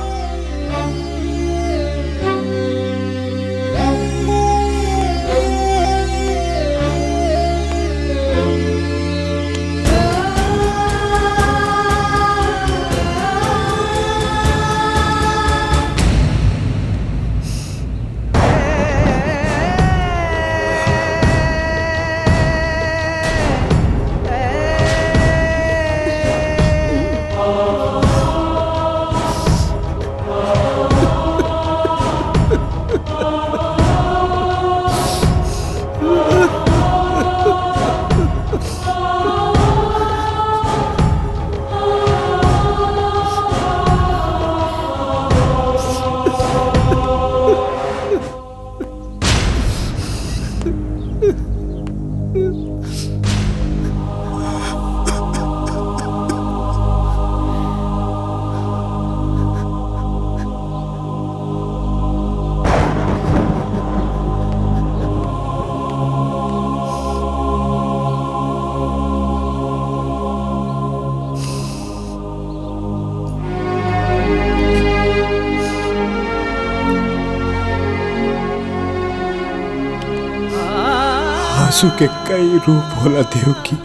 आंसू के कई रूप होला देव की,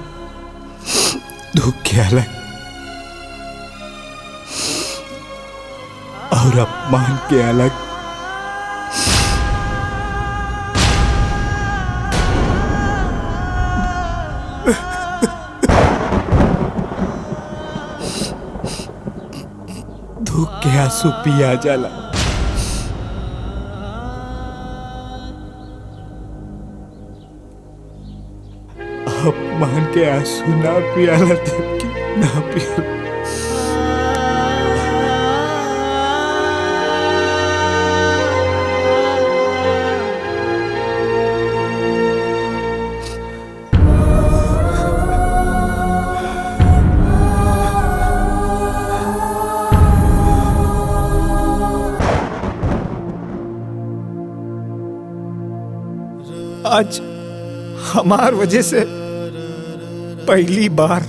दुख के अलग और अपमान के अलग। दुख के आंसू पिया जाला, अपमान के आंसू ना पियाला देव की, ना पियाला। आज हमार वजह से पहली बार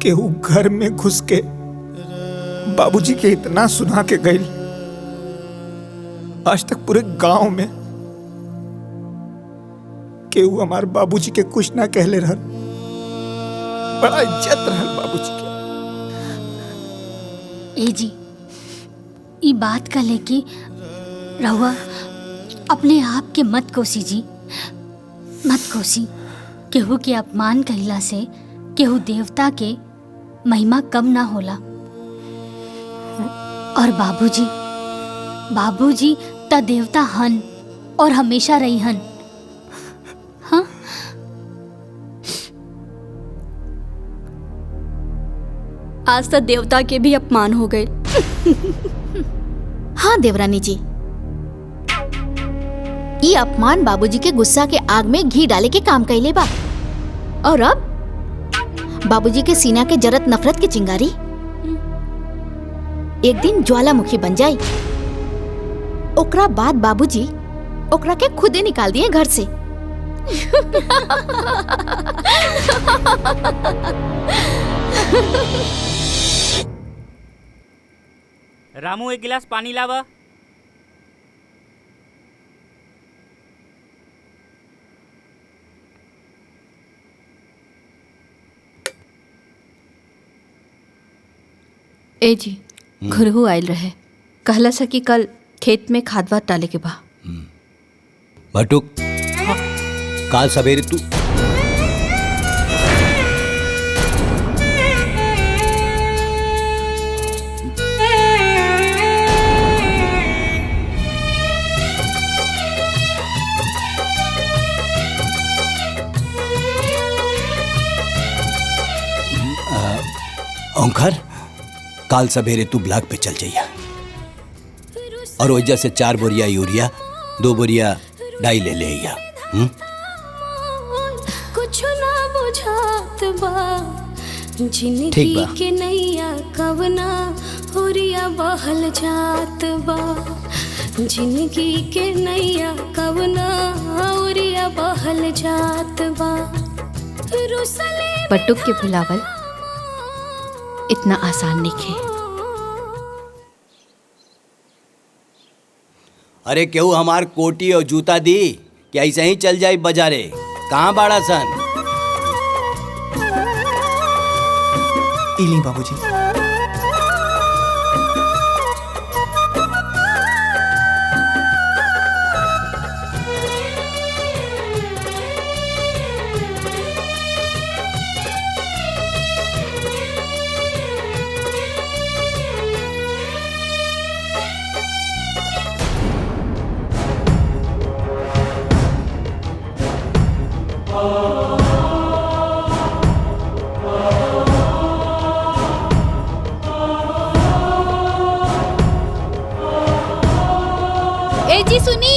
केहू घर में घुस के बाबूजी के इतना सुना के गई। आज तक पूरे गांव में केहू हमार बाबूजी के कुछ ना कहले रहल। बड़ा इज्जत रहल बाबूजी के। ए जी, ई बात का लेके रहुआ अपने आप के मत कोसी जी, मत कोसी। केहू के अपमान कहिला से केहू देवता के महिमा कम ना होला। और बाबूजी, बाबूजी त देवता हन और हमेशा रही हन। हाँ, आज तक देवता के भी अपमान हो गए। हाँ देवरानी जी, ये अपमान बाबूजी के गुस्सा के आग में घी डाले के काम कैले बा। और अब बाबूजी के सीना के जरत नफरत की चिंगारी एक दिन ज्वालामुखी बन जाई। ओकरा बाद बाबूजी ओकरा के खुदे निकाल दिए घर से। रामू, एक गिलास पानी लावा। ए जी, घुरहू आयल रहे, कहला सा कि कल खेत में खाद वाद डाले के बा। बटुक, काल सवेरे तू ओंकार, काल सवेरे तू ब्लॉक पे चल जाइया और वजह से 4 बोरिया यूरिया 2 बोरिया डाई ले लिया। कुछ ना बुझात बा, ठीक जिंदगी बा। के नैया कवना होरिया बहल जात बा। जिंदगी के नैया कवना होरिया बहल जात बा। रुसले बटुक के भुलावल इतना आसान नहीं खे। अरे केहू हमार कोटी और जूता दी कि ऐसे ही चल जाई बाजारे? कहाँ बाड़ा सन? इली बाबूजी। ए जी सुनी।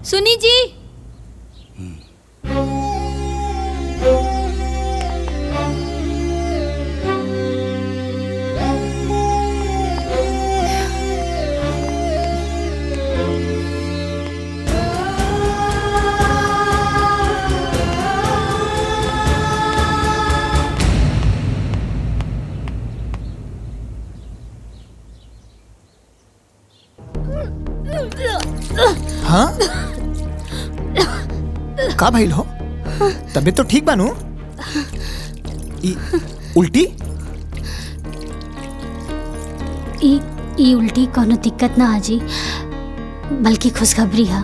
सुनी जी। हाँ का भइल हो? तबीयत तो ठीक बानू? उल्टी? ई उल्टी कोनो दिक्कत ना हाजी, बल्कि खुशखबरी है।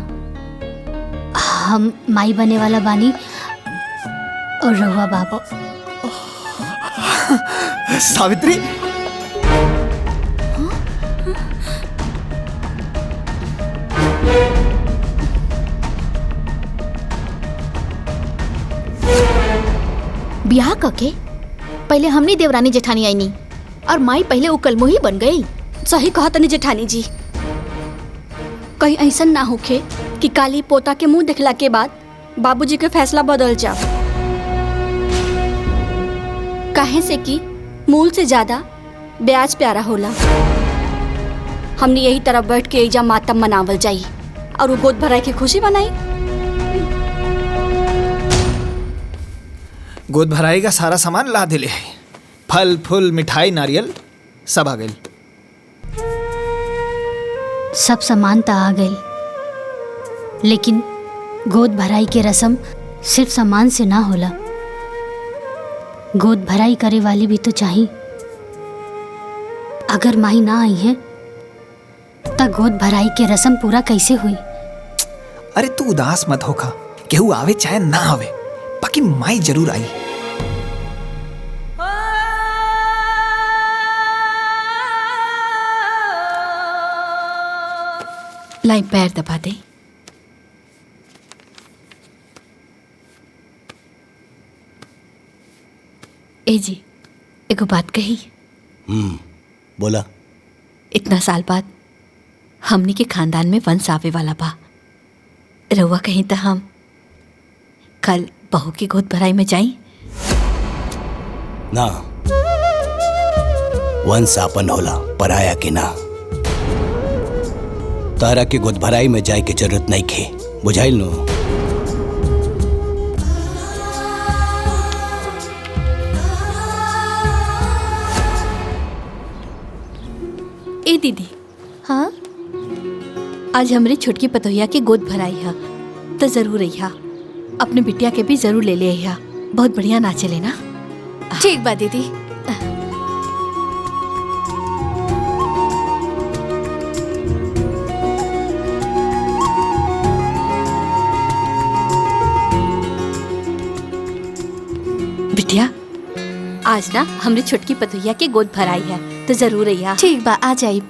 हम माई बने वाला बानी और रहुआ बाबू। सावित्री, ब्याह कके पहले हमनी देवरानी जेठानी आईनी और माई पहले उकलमुही बन गई। सही कहा तनी जेठानी जी। कहीं ऐसा ना होखे कि काली पोता के मुंह देखला के बाद बाबूजी के फैसला बदल जाओ। काहे से कि मूल से ज्यादा ब्याज प्यारा होला। हमने यही तरफ बैठ के एजा मातम मनावल जाई और वो गोद भराई के खुशी बनाई। गोद भराई का सारा सामान ला दिले है। फल फूल मिठाई नारियल सब आ गई। सब सामान तो आ गई, लेकिन गोद भराई के रस्म सिर्फ सामान से ना होला। गोद भराई करे वाली भी तो चाहिए। अगर माही ना आई है तो गोद भराई के रस्म पूरा कैसे हुई? अरे तू उदास मत होखा, केहू आवे चाहे ना आवे, बाकी माई जरूर आई। लाई पैर दबा दे। ए जी, एगो बात कही। बोला। इतना साल बाद हमनी के खानदान में वंश आवे वाला बा। रहुआ कहीं तो हम कल बहू की गोद भराई में जाई ना। वंश आपन होला, पराया के ना। तारा के गोद भराई में जाए के जरूरत नहीं खे, बुझाइल नो? ए दीदी। हाँ, आज हमरे छोटकी पतोहिया के गोद भराई है तो जरूर अइहा। अपने बिटिया के भी जरूर ले ले अइहा। बहुत बढ़िया नाचे लेना। ठीक बा दीदी। बिटिया, आज ना हमरे छोटकी पतोहिया के गोद भराई है तो जरूर अइहा। ठीक बा, आ जाई।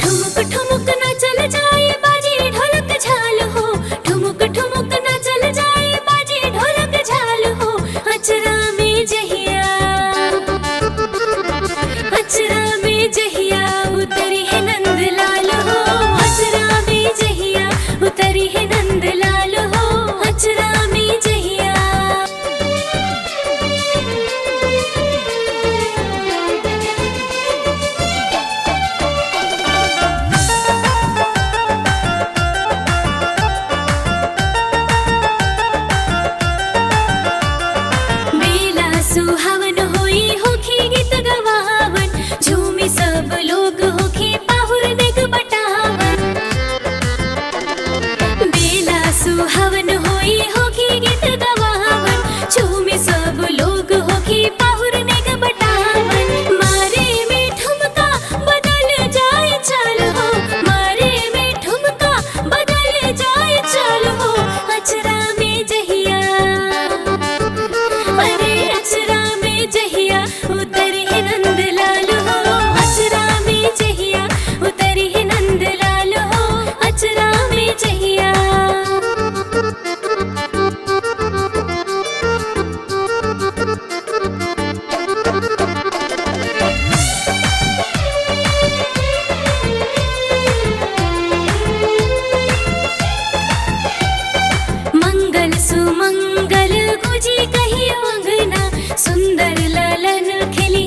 ठुमुक ठुमुक ना चल जाए बाजी ढोलक झाल हो। ठुमुक ठुमुक ना चल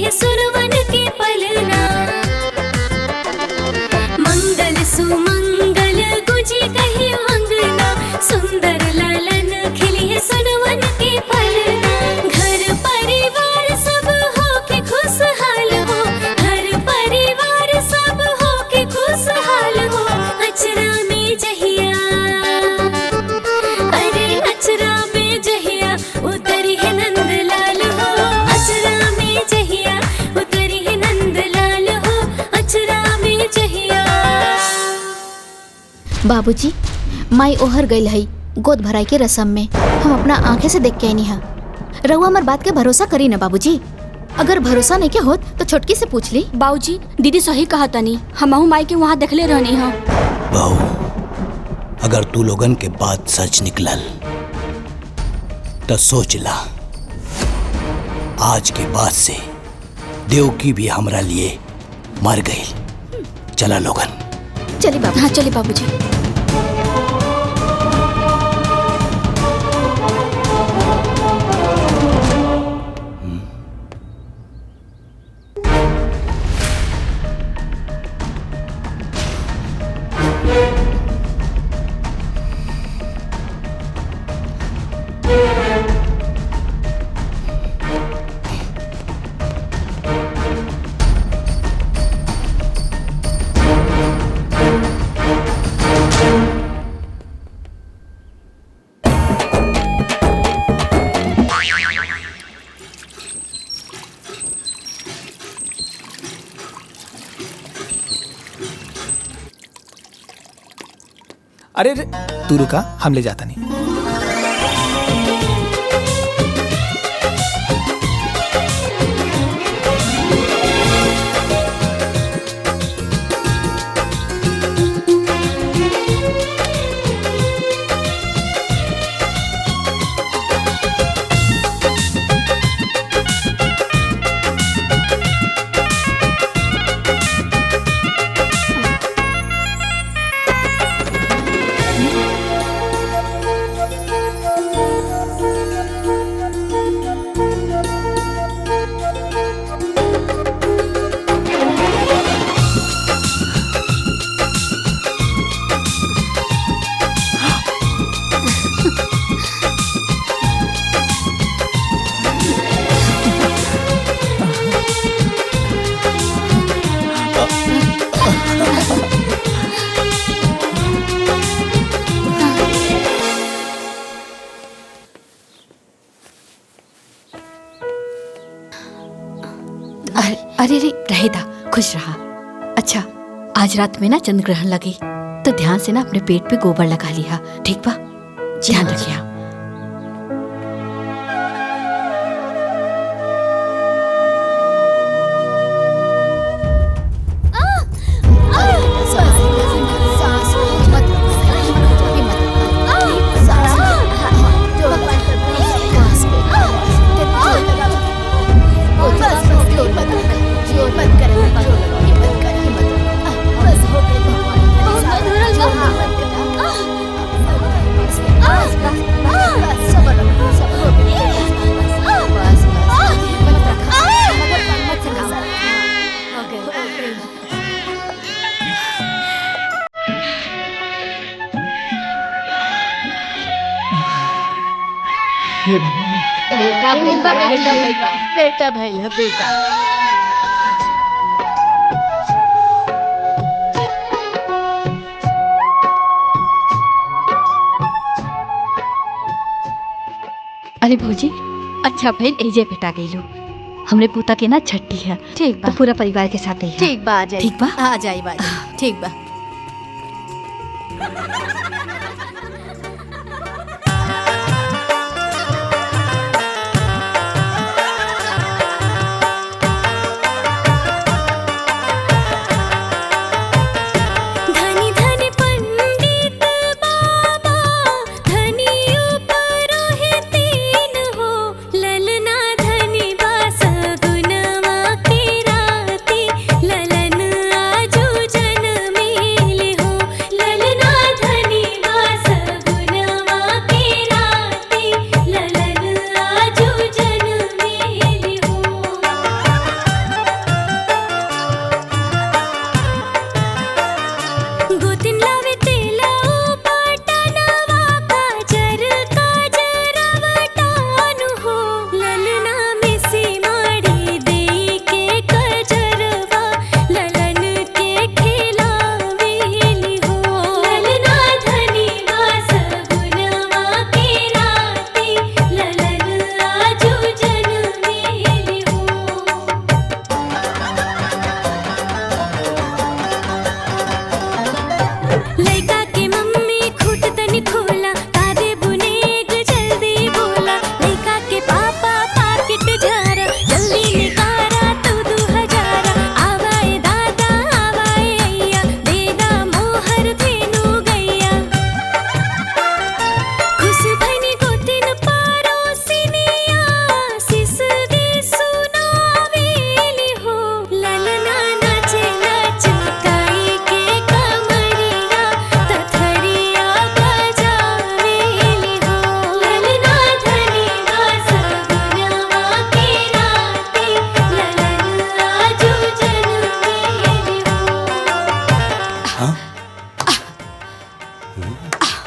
खिलिए सुरवन के पलना। मंगल सुमंगल गुजी कही अंगना, सुंदर लालन खिलिए सुरवन के पलना। घर परिवार सब हो के खुशहाल हो, घर परिवार सब हो के खुशहाल हो। अचरा में जहिया, अरे अचरा में जहिया उतरी है नंदलाल हो। अचरा में जहिया उतरी है नंदलाल हो, अचरा में जहिया। बाबूजी, माई ओहर गई है गोद भराई के रस्म में। हम अपना आंखें से देख के आनी है। रउआ हमार बात के भरोसा करी ना बाबूजी। अगर भरोसा नहीं के होत तो छोटकी से पूछ ली। बाबूजी दीदी सही कहा तनी, हमहू माई के वहाँ देखले रहनी है। बहू, अगर तू लोगन के बात सच निकलल तो सोच ला, आज के बाद से देवकी भी हमरा लिए मर गई। चला लोगन। चली बाबू। हाँ चली बाबूजी। अरे तू रुका, हम ले जाता नहीं। अरे रे रहेदा, खुश रहा। अच्छा, आज रात में ना चंद्र ग्रहण लगी तो ध्यान से ना अपने पेट पे गोबर लगा लिया, ठीक बा? ध्यान रखिया। बेटा भैया बेटा। अरे भौजी, अच्छा भाई एजे बेटा गई लो। हमरे पोता के ना छठी है, ठीक बा। तो पूरा परिवार के साथ ही है। ठीक बा, आ जाई। ठीक बा, आ जाई बाजी। ठीक बा। धनी धनी पंडित बाबा, धनी उपरोहितीन हो। ललना धनी बास गुनवा की राती, ललन आजू जनमेल हो। ललना धनी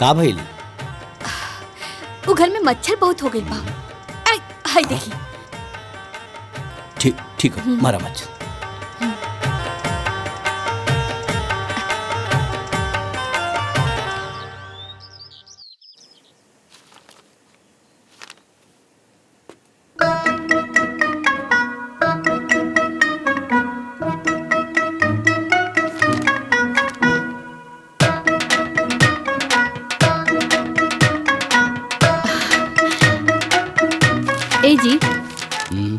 का भइल? वो घर में मच्छर बहुत हो गई बा। हाय देखी। ठीक हो, मारा मच्छर। ए जी,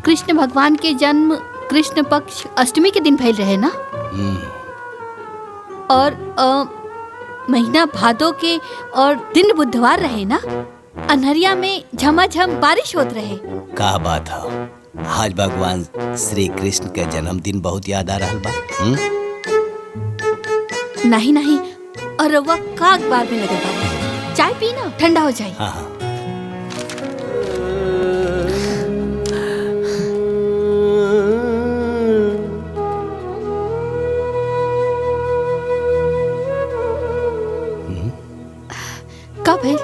कृष्ण भगवान के जन्म कृष्ण पक्ष अष्टमी के दिन भइल रहे ना? और महीना भादो के और दिन बुधवार रहे ना? अनहरिया में झमाझम बारिश होत रहे। का बात है, आज भगवान श्री कृष्ण के जन्मदिन बहुत याद आ रहा बा। नहीं, और रउआ का अखबार में लगे बा? चाय पी ना, ठंडा हो जाए। हाँ। का भइल?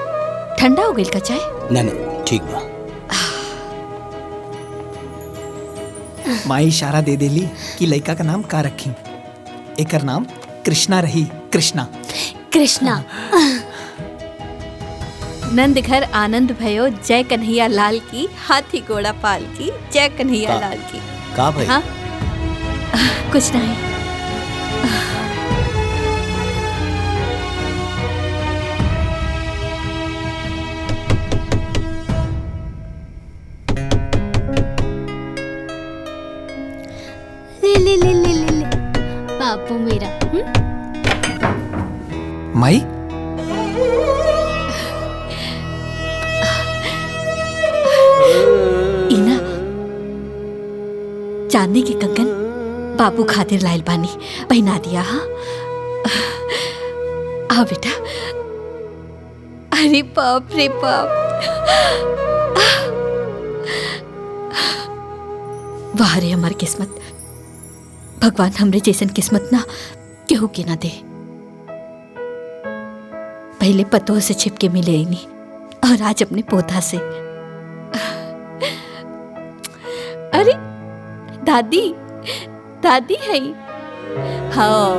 ठंडा हो गइल का चाय? ना ठीक बा। माई इशारा दे देली कि लड़का का नाम का रखी। एकर नाम कृष्णा रही। कृष्णा। नंद घर आनंद भयो, जय कन्हैया लाल की, हाथी घोड़ा पाल की, जय कन्हैया लाल की। का भाई? हाँ? कुछ नहीं। ले बापू मेरा। माई इना चांदी के कंगन बाबू खातिर लाइल बानी, पहना दिया। हाँ आ बेटा। अरे बाप रे बाप, वाह रे हमार किस्मत। भगवान हमरे जैसन किस्मत ना केहू के ना दे। पहले पतों से छिपके मिले ही नहीं, और आज अपने पोता से। अरे दादी है। हाँ,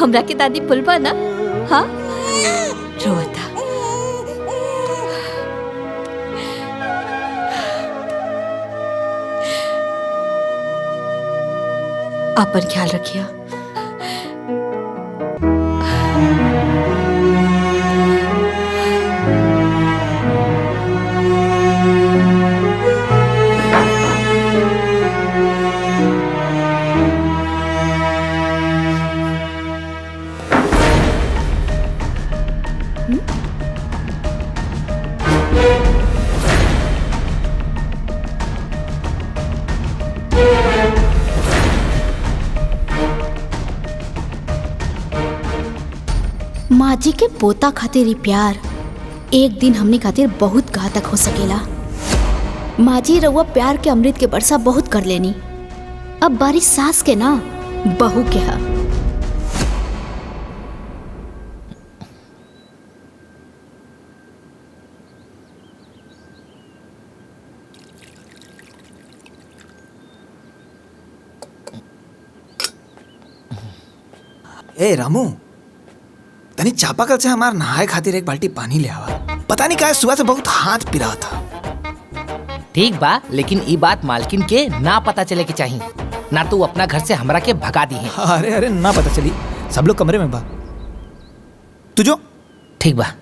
हमरा के दादी पुलवा ना। हाँ, रोता। आपन ख्याल रखिए। माँ जी के पोता खातिर ही प्यार एक दिन हमने खातिर बहुत घातक हो सकेला। माँ जी रउआ प्यार के अमृत के बरसा बहुत कर लेनी, अब बारिश सास के ना बहू के हा। ए रामू, तनी चापाकल से हमार नहाए खातिर एक बाल्टी पानी ले आवा। पता नहीं क्या सुबह से बहुत हाथ पिरा था। ठीक बा, लेकिन ई बात मालकिन के ना पता चले के चाहिए, ना तू अपना घर से हमरा के भगा दी है। अरे ना पता चली, सब लोग कमरे में बा। तू जो। ठीक बा।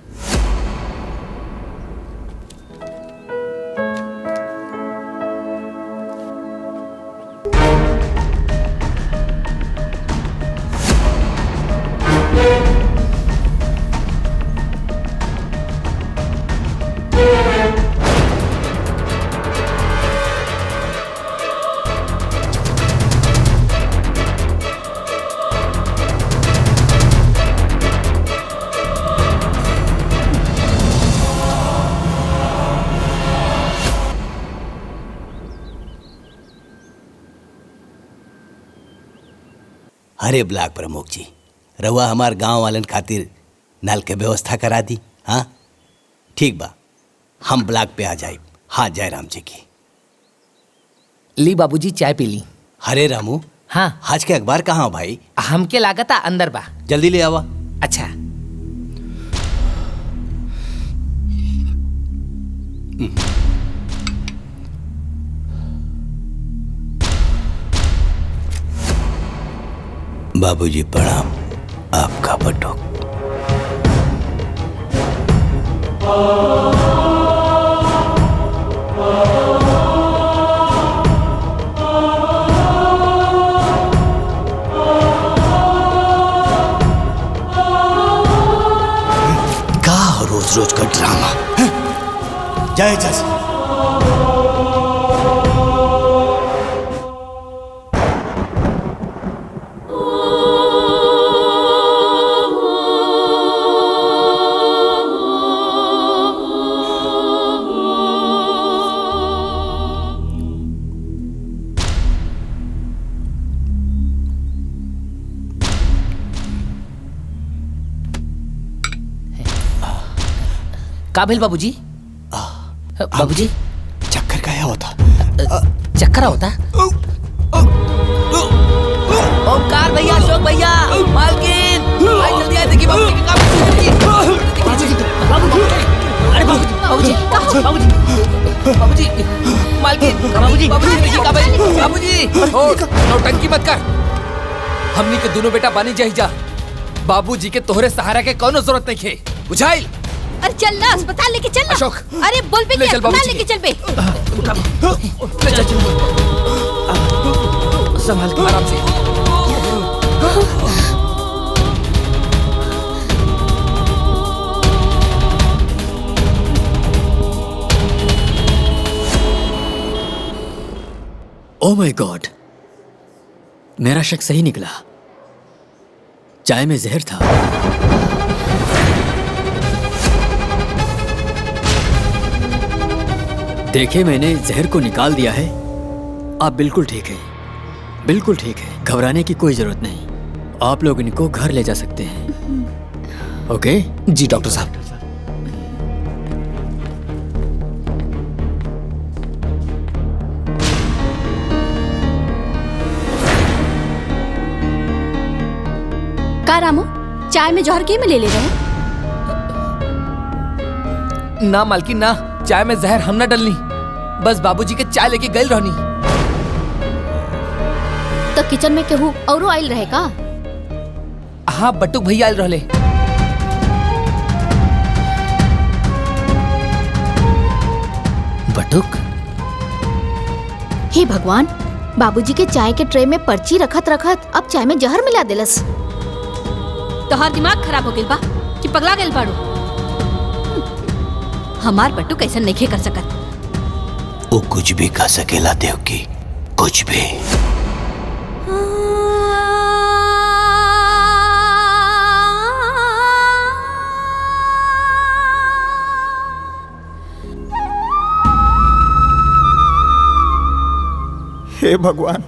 अरे ब्लॉक प्रमुख जी, रउआ हमार गांव वालन खातिर नल के व्यवस्था करा दी। हाँ ठीक बा, हम ब्लॉक पे आ जाए। हाँ जय राम जी की। ली बाबूजी चाय पी ली। हरे रामू, हाँ आज के अखबार कहाँ हो भाई? हमके लागता अंदर बा। जल्दी ले आवा। अच्छा। बाबूजी प्रणाम। आपका बटुक। का रोज रोज का ड्रामा। जय जय। काबिल बाबूजी। बाबूजी चक्कर का होता। चक्कर होता। ओमकार भैया, अशोक भैया, मालकिन भाई जल्दी आए। देखिए बाबूजी के काम। अरे बाबूजी, बाबूजी, बाबूजी, मालकिन, बाबूजी, बाबूजी देखिए काबिल। बाबूजी नौटंकी मत कर। हमनी के दोनों बेटा बानी जाही जा। बाबूजी के तोहरे सहारा के कोनो जरूरत नहीं है। बुझाइल। अरे चल ना अस्पताल लेके चल ना। अशोक, अरे बोल पे ले चल अस्पताल बाबूजी लेके चल पे। ले चल संभाल के आराम से। ओह माय गॉड, मेरा शक सही निकला। चाय में जहर था। देखे मैंने जहर को निकाल दिया है। आप बिल्कुल ठीक है, बिल्कुल ठीक है। घबराने की कोई जरूरत नहीं। आप लोग इनको घर ले जा सकते हैं। ओके जी डॉक्टर साहब। का रामू, चाय में जहर के में ले रहे? ना मालकिन ना, चाय में जहर हम ना डलनी। बस बाबूजी के चाय लेके गई रहनी। तो किचन में केहू औरो आइल रहे का? हाँ बटुक भैया आइल रहले। बटुक? हे भगवान, बाबूजी के चाय के ट्रे में पर्ची रखत रखत अब चाय में जहर मिला देलस। तोहार दिमाग खराब हो गइल बा कि पगला गइल बाड़ू? हमार बट्टू कैसन नहीं कर सकत। वो कुछ भी कर सकेला देवकी, कुछ भी। हे भगवान,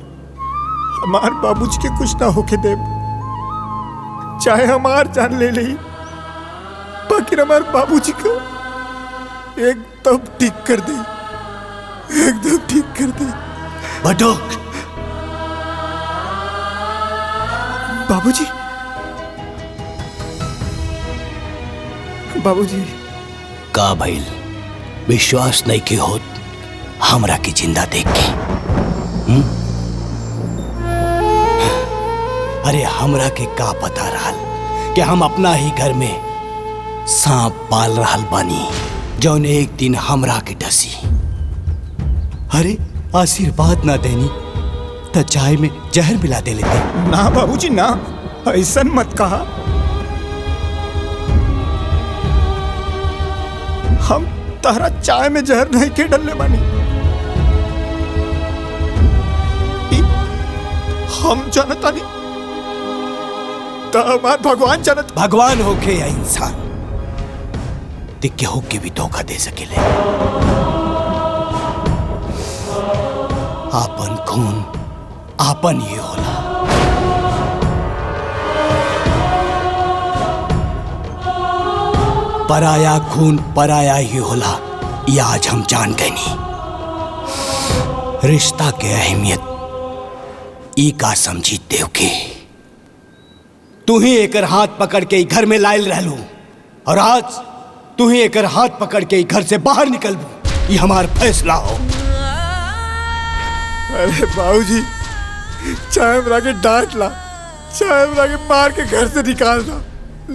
हमार बाबूजी के कुछ ना होके दे। चाहे हमार जान ले ली, बाकी हमार बाबूजी को एकदम ठीक कर दे, एकदम ठीक कर दे। बटुक, बाबूजी, बाबूजी। का भइल? विश्वास नहीं के होत हमरा की जिंदा देख के? अरे हमरा के का पता रहल कि हम अपना ही घर में सांप पाल रहल बानी, जौन एक दिन हमरा के डसी। अरे आशीर्वाद ना देनी तो चाय में जहर मिला दे लेते। ना बाबूजी ना, ऐसा मत कहा। हम तारा चाय में जहर नहीं के डलने बानी। हम जानता नहीं तो हमार भगवान जानत। भगवान होके या इंसान, दिक्के होके भी धोखा दे सकेले। आपन खून आपन ये होला। पराया खून पराया ही होला, ये आज हम जान गए नहीं। रिश्ता के अहमियत ई का समझी देवकी। तू ही एकर हाथ पकड़ के घर में लायल रहलू और आज तू ही एकर हाथ पकड़ के घर से बाहर निकलबू, ये हमार फैसला हो। अरे बाबूजी, चाहे हमरा के डांट ला, चाहे हमरा के मार के घर से निकाल दा,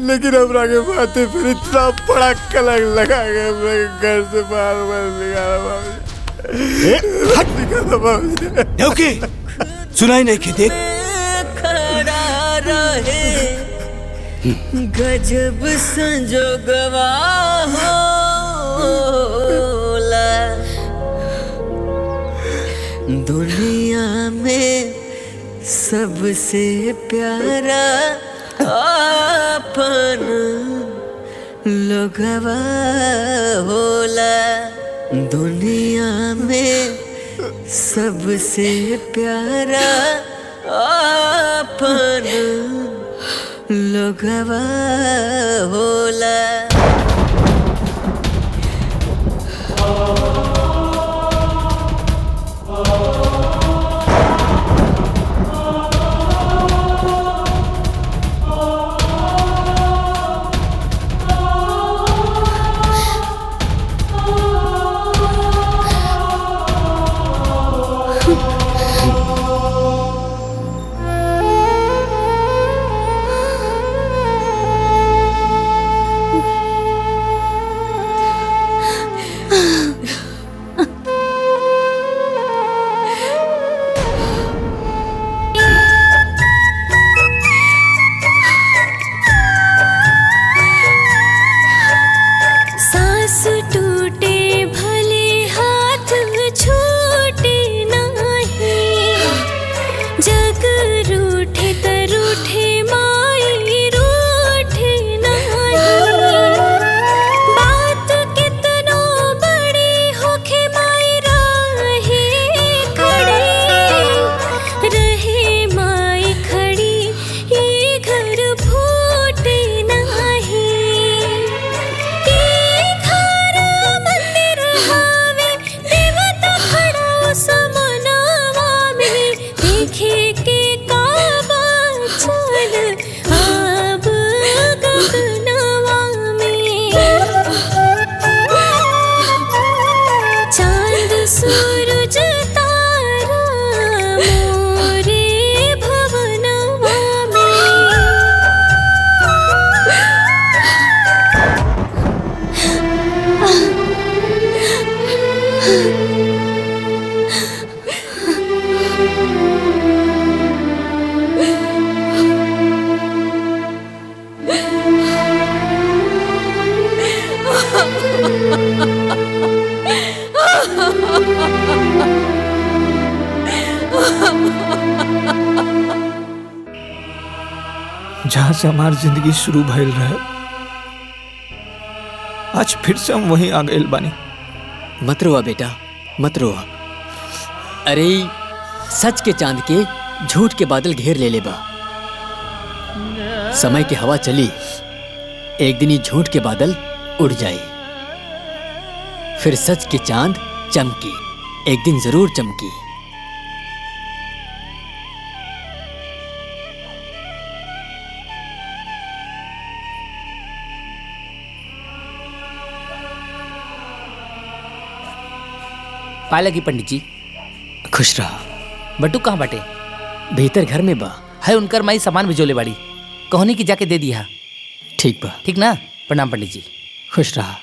लेकिन हमरा के माथे फिर इतना बड़ा कलंक लगा के हमरा के घर से बाहर निकाला बाबूजी। हट निकाला बाबूजी। देवकी सुनाई नहीं कि देख खड़ा रहे गजब संजोगवा होला। दुनिया में सबसे प्यारा अपन लोगवा होला। दुनिया में सबसे प्यारा अपन लोगवा होला। जहाँ से हमारी जिंदगी शुरू भइल रहे, आज फिर से हम वहीं आ गए बानी। मत रोआ बेटा, मत रोआ। अरे सच के चांद के झूठ के बादल घेर ले बा। समय की हवा चली, एक दिन ही झूठ के बादल उड़ जाए, फिर सच की चांद चमकी, एक दिन जरूर चमकी। पाला की पंडित जी। खुश रहा। बटू कहाँ बाटे? भीतर घर में बा। है उनकर माई सामान भिजोले बाड़ी, कहनी की जाके दे दिया। ठीक बा। ठीक ना? प्रणाम पंडित जी। खुश रहा।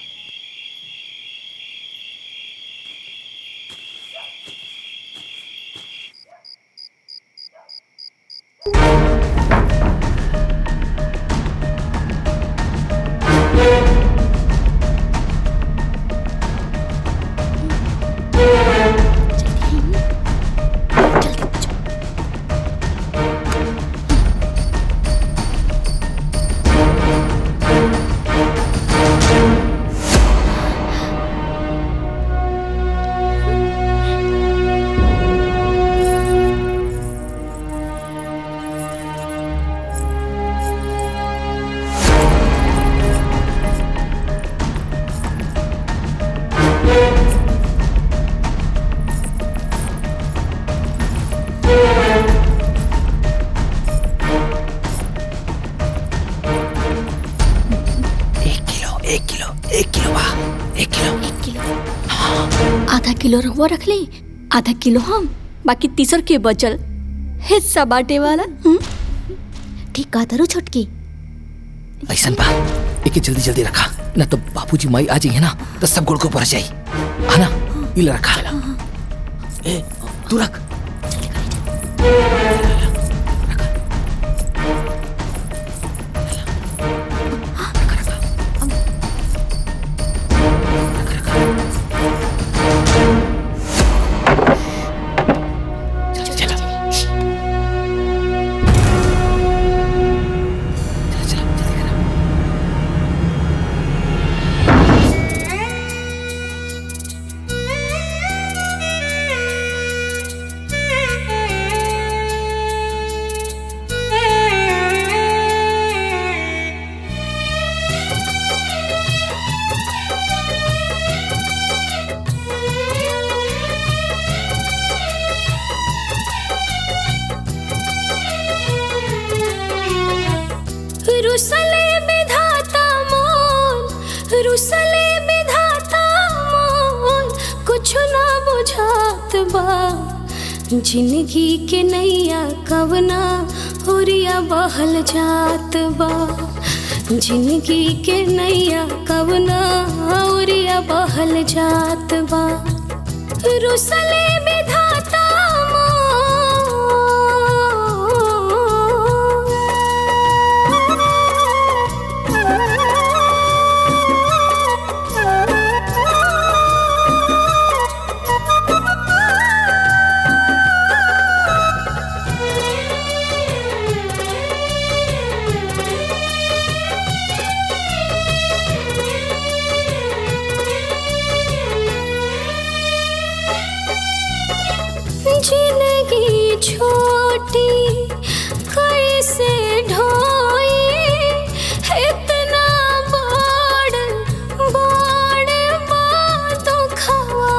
किलो रहुआ रख ली, आधा किलो हम, बाकी तीसर के बचल हिस्सा बांटे वाला। ठीक कहा तारू छोटकी। ऐसन बा एके जल्दी जल्दी रखा, ना तो बापूजी माई आ जाइए ना तो सब गुड़ को पड़ जाई। है ना, इल रखा। ए तू रख। रुसले विधाता मोर, रुसले विधाता मोर, कुछ ना बुझात बा। जिंदगी के नैया कवना होरिया बहल जात बा। जिंदगी के नैया कवना होरिया बहल जात बा। रुसले विधाता जिंदगी छोटी कैसे ढोई, इतना बड़ बड़ बातों खवा।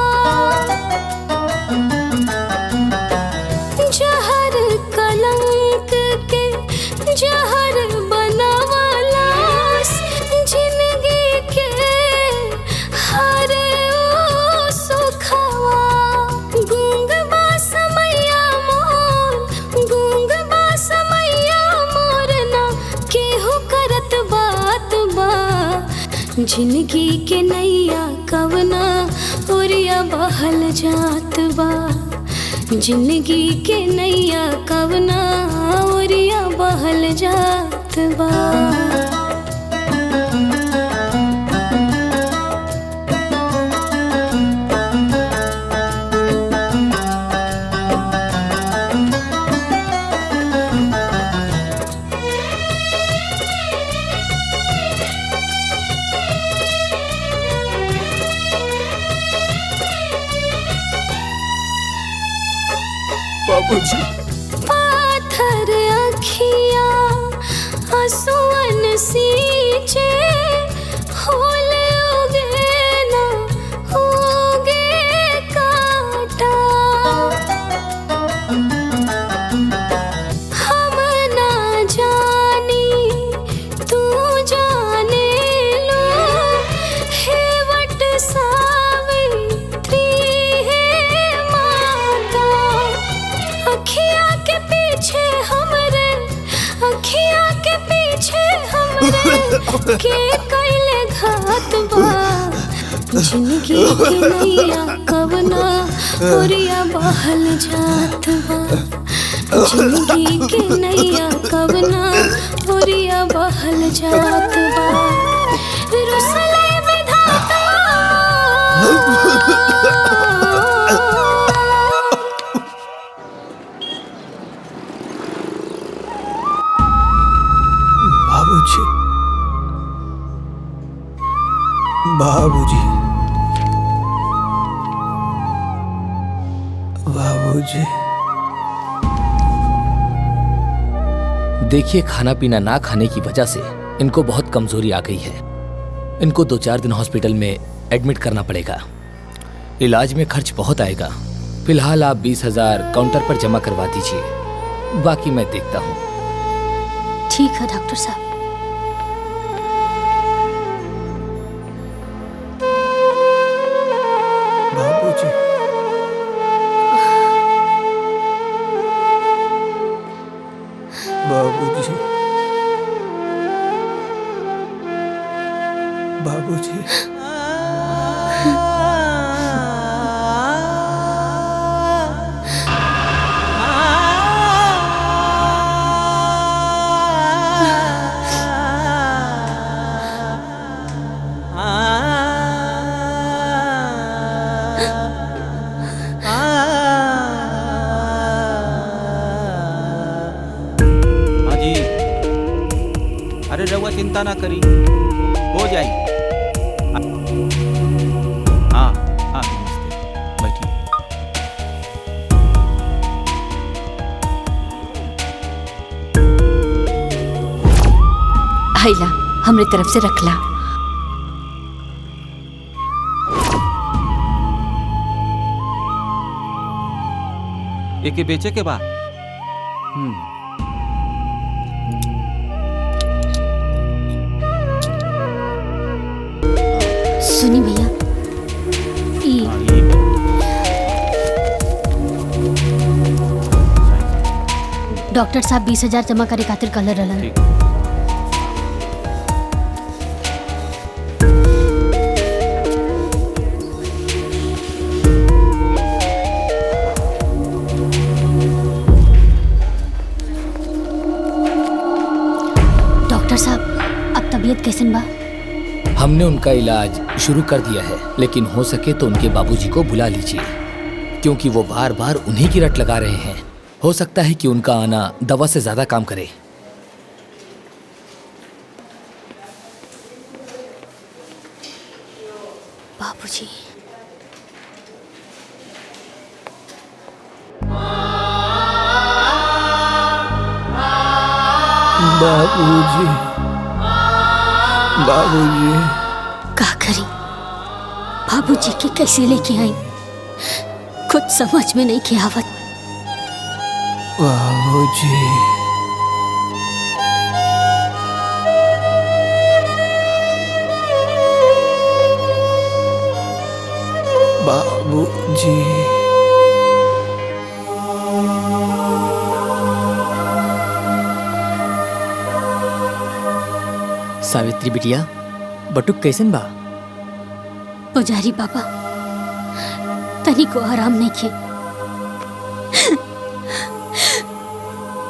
जहर कलंक के जहर बनावलास, जिंदगी के हर सुखवा। गूंग समैया मोर, गूंग समैया मोर ना केहू करत बात बा। जिंदगी के नैया कवना ओरिया बहल जात बा। जिंदगी के नैया कवना ओरिया बहल जात बा। बाबूजी। पाथर अखिया आंसुअन सींचे, होल उगे ना उगे काटा। हम ना जानी तू जाने लो, हेवट सावित्री है माता। अखिया के पीछे हमरे, अखिया के पीछे हमरे के कैले घात बा। जिंदगी के नैया कवना ओरिया बहल जात बा। जिंदगी के नैया कवना ओरिया बहल जात बा। रुसले विधाता बाबूजी। बाबूजी। बाबूजी। देखिए, खाना पीना ना खाने की वजह से इनको बहुत कमजोरी आ गई है। इनको 2-4 दिन हॉस्पिटल में एडमिट करना पड़ेगा। इलाज में खर्च बहुत आएगा। फिलहाल आप 20,000 काउंटर पर जमा करवा दीजिए, बाकी मैं देखता हूँ। ठीक है डॉक्टर साहब। बाबूजी। बाबूजी, बाबूजी। हाँ जी, अरे रउआ चिंता ना करी, हो जाई। हाँ हाँ, नमस्ते, बैठिए। हैला हमरे तरफ से रखला। एके बेचे के बा। सुनी भैया, डॉक्टर साहब 20,000 जमा करे खातिर कहले रहलन। डॉक्टर साहब, अब तबीयत कैसन बा? हमने उनका इलाज शुरू कर दिया है, लेकिन हो सके तो उनके बाबूजी को बुला लीजिए, क्योंकि वो बार बार उन्हीं की रट लगा रहे हैं। हो सकता है कि उनका आना दवा से ज्यादा काम करे। बाबूजी, बाबूजी, बाबूजी। का करी? बाबूजी के कैसे लेके आई, कुछ समझ में नहीं के आवत। बाबूजी, बाबूजी। सावित्री बिटिया, बटुक कैसन बा? पुजारी बाबा, तनी को आराम नहीं के,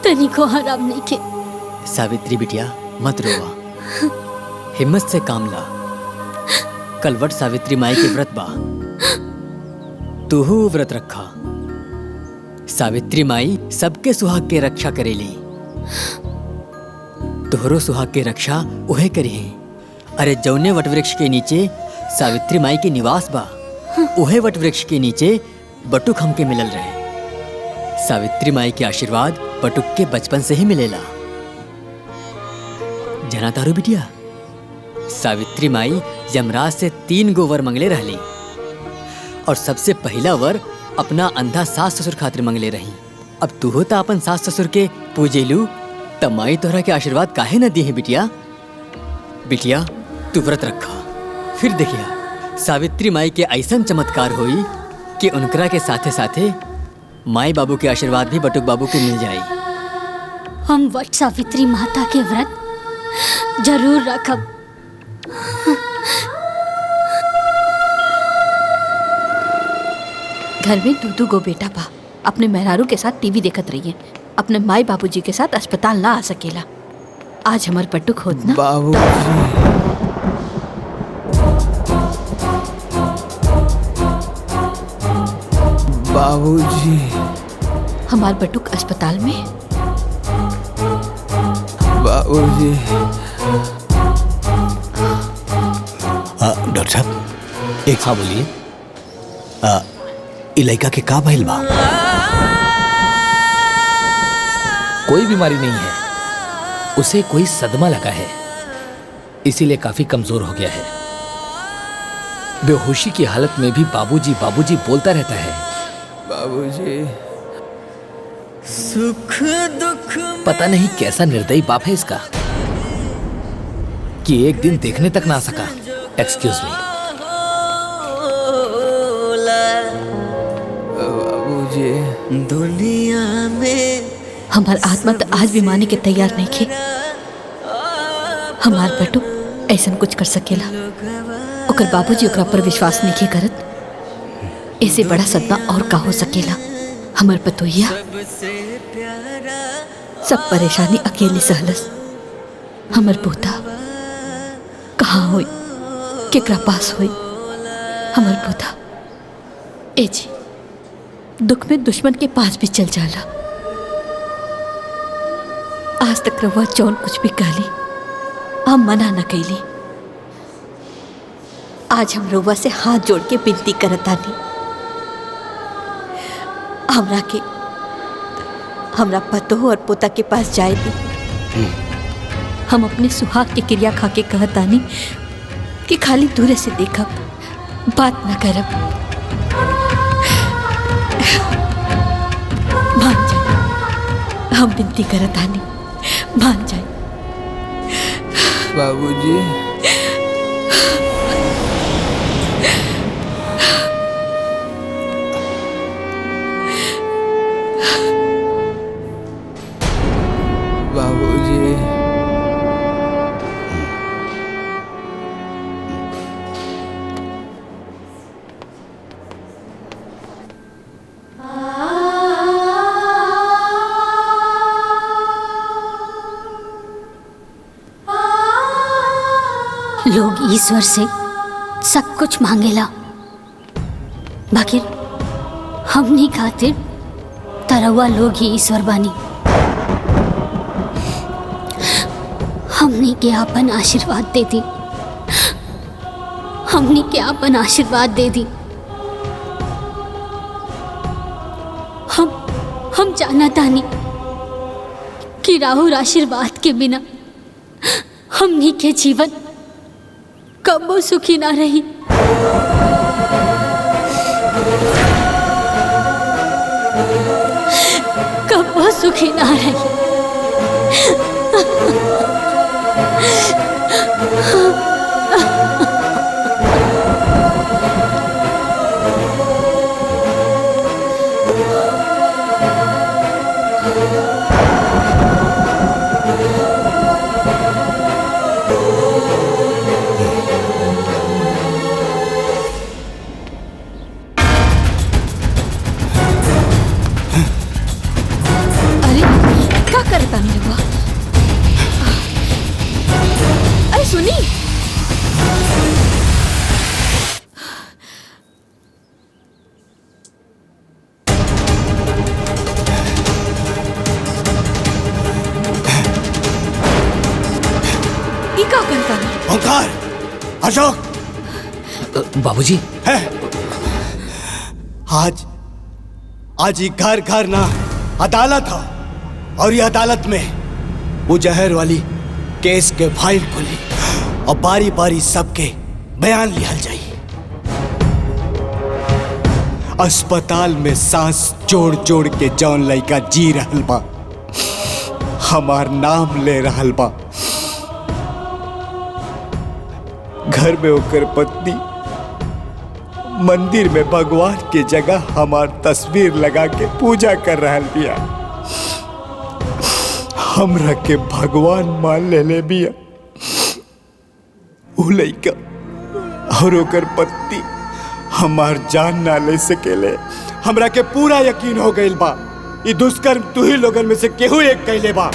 तनी को आराम नहीं के। सावित्री बिटिया मत रोवा, हिम्मत से काम ला। कल वट सावित्री माई के व्रत बा, तूहू व्रत रखा। सावित्री माई सबके सुहाग के रक्षा करेली, तोहरो सुहाग के रक्षा उहे करी। अरे जौने वटवृक्ष के नीचे सावित्री माई के निवास बा, उहे वटवृक्ष के नीचे बटुक हमके मिलल रहे। सावित्री माई के आशीर्वाद बटुक के बचपन से ही मिलेला। जना तारू बिटिया, सावित्री माई यमराज से 3 गो वर मंगले रहली, और सबसे पहला वर अपना अंधा सास ससुर खातिर मंगले रही। अब तू होता अपन सास ससुर के पूजेलू, तब माई तोहरा के आशीर्वाद काहे न दिए बिटिया। बिटिया तू व्रत रखा, फिर देखिया सावित्री माई के ऐसा चमत्कार होई कि उनकरा के साथे साथे माई बाबू के आशीर्वाद भी बटुक बाबू को मिल जाई। हम वट सावित्री माता के व्रत जरूर रखब। घर में दूधू गो बेटा बा, अपने मेहरारू के साथ टीवी देखत रहिए, अपने माई बाबूजी के साथ अस्पताल ना आ सकेला। आज हमार पट्टुक होत ना। बाबूजी, हमार बटुक अस्पताल में। बाबूजी। डॉक्टर साहब, एक हाँ बोलिए। इलाका के का भइल बा? कोई बीमारी नहीं है, उसे कोई सदमा लगा है, इसीलिए काफी कमजोर हो गया है। बेहोशी की हालत में भी बाबूजी बाबूजी बोलता रहता है। बाबूजी, सुख दुख पता नहीं कैसा निर्दयी बाप है इसका कि एक दिन देखने तक ना आ सका। Excuse me. बाबूजी, दुनिया में हमार आत्मा तो आज भी माने के तैयार नहीं थे। हमार बेटो ऐसा कुछ कर सकेला, ओकर बाबूजी ओकरा पर विश्वास नहीं करत। ऐसे बड़ा सदमा और का हो सकेला। हमार पतोहिया सब परेशानी अकेले सहलस। हमार पोता कहाँ होई, केकरा पास होई हमार पोता? ए जी, दुख में दुश्मन के पास भी चल जाला। आज तक रवा जौन कुछ भी कहली हम मना न कैली। आज हम रवा से हाथ जोड़ के विनती करतानी, हमरा पतो और पोता के पास जाए दी। हम अपने सुहाग के क्रिया खा के कहतानी कि खाली दूरे से देखब, बात न करब। मान जाए, हम विनती करतानी, मान जाए। बाबूजी, बाबूजी, लोग ईश्वर से सब कुछ मांगेला, बाकी हमनी खातिर तरवा लोग ही ईश्वर बानी। हमनी के आपन आशीर्वाद दे दी, हमनी के आपन आशीर्वाद दे दी। हम जाना तानी कि राहुल आशीर्वाद के बिना हमनी के जीवन कबो सुखी ना रही। कबो सुखी ना रही। अरे सुनी, ये क्या करता है? ओंकार, अशोक, बाबूजी है आज ये घर घर ना अदालत हो, और ये अदालत में वो जहर वाली केस के फाइल खुली और बारी बारी सबके बयान लिहल जाई। अस्पताल में सांस जोड़ जोड़ के जौन लड़का जी रहल बा, हमार नाम ले रहल बा। घर में होकर पत्नी मंदिर में भगवान के जगह हमार तस्वीर लगा के पूजा कर रहल बिया। हमरा के भगवान मान ले बिया। उ लइका और ओकर पत्नी हमार जान ना ले सकेले। हमरा के पूरा यकीन हो गइल बा ई दुष्कर्म तू ही लोगन में से केहू एक कैले बा।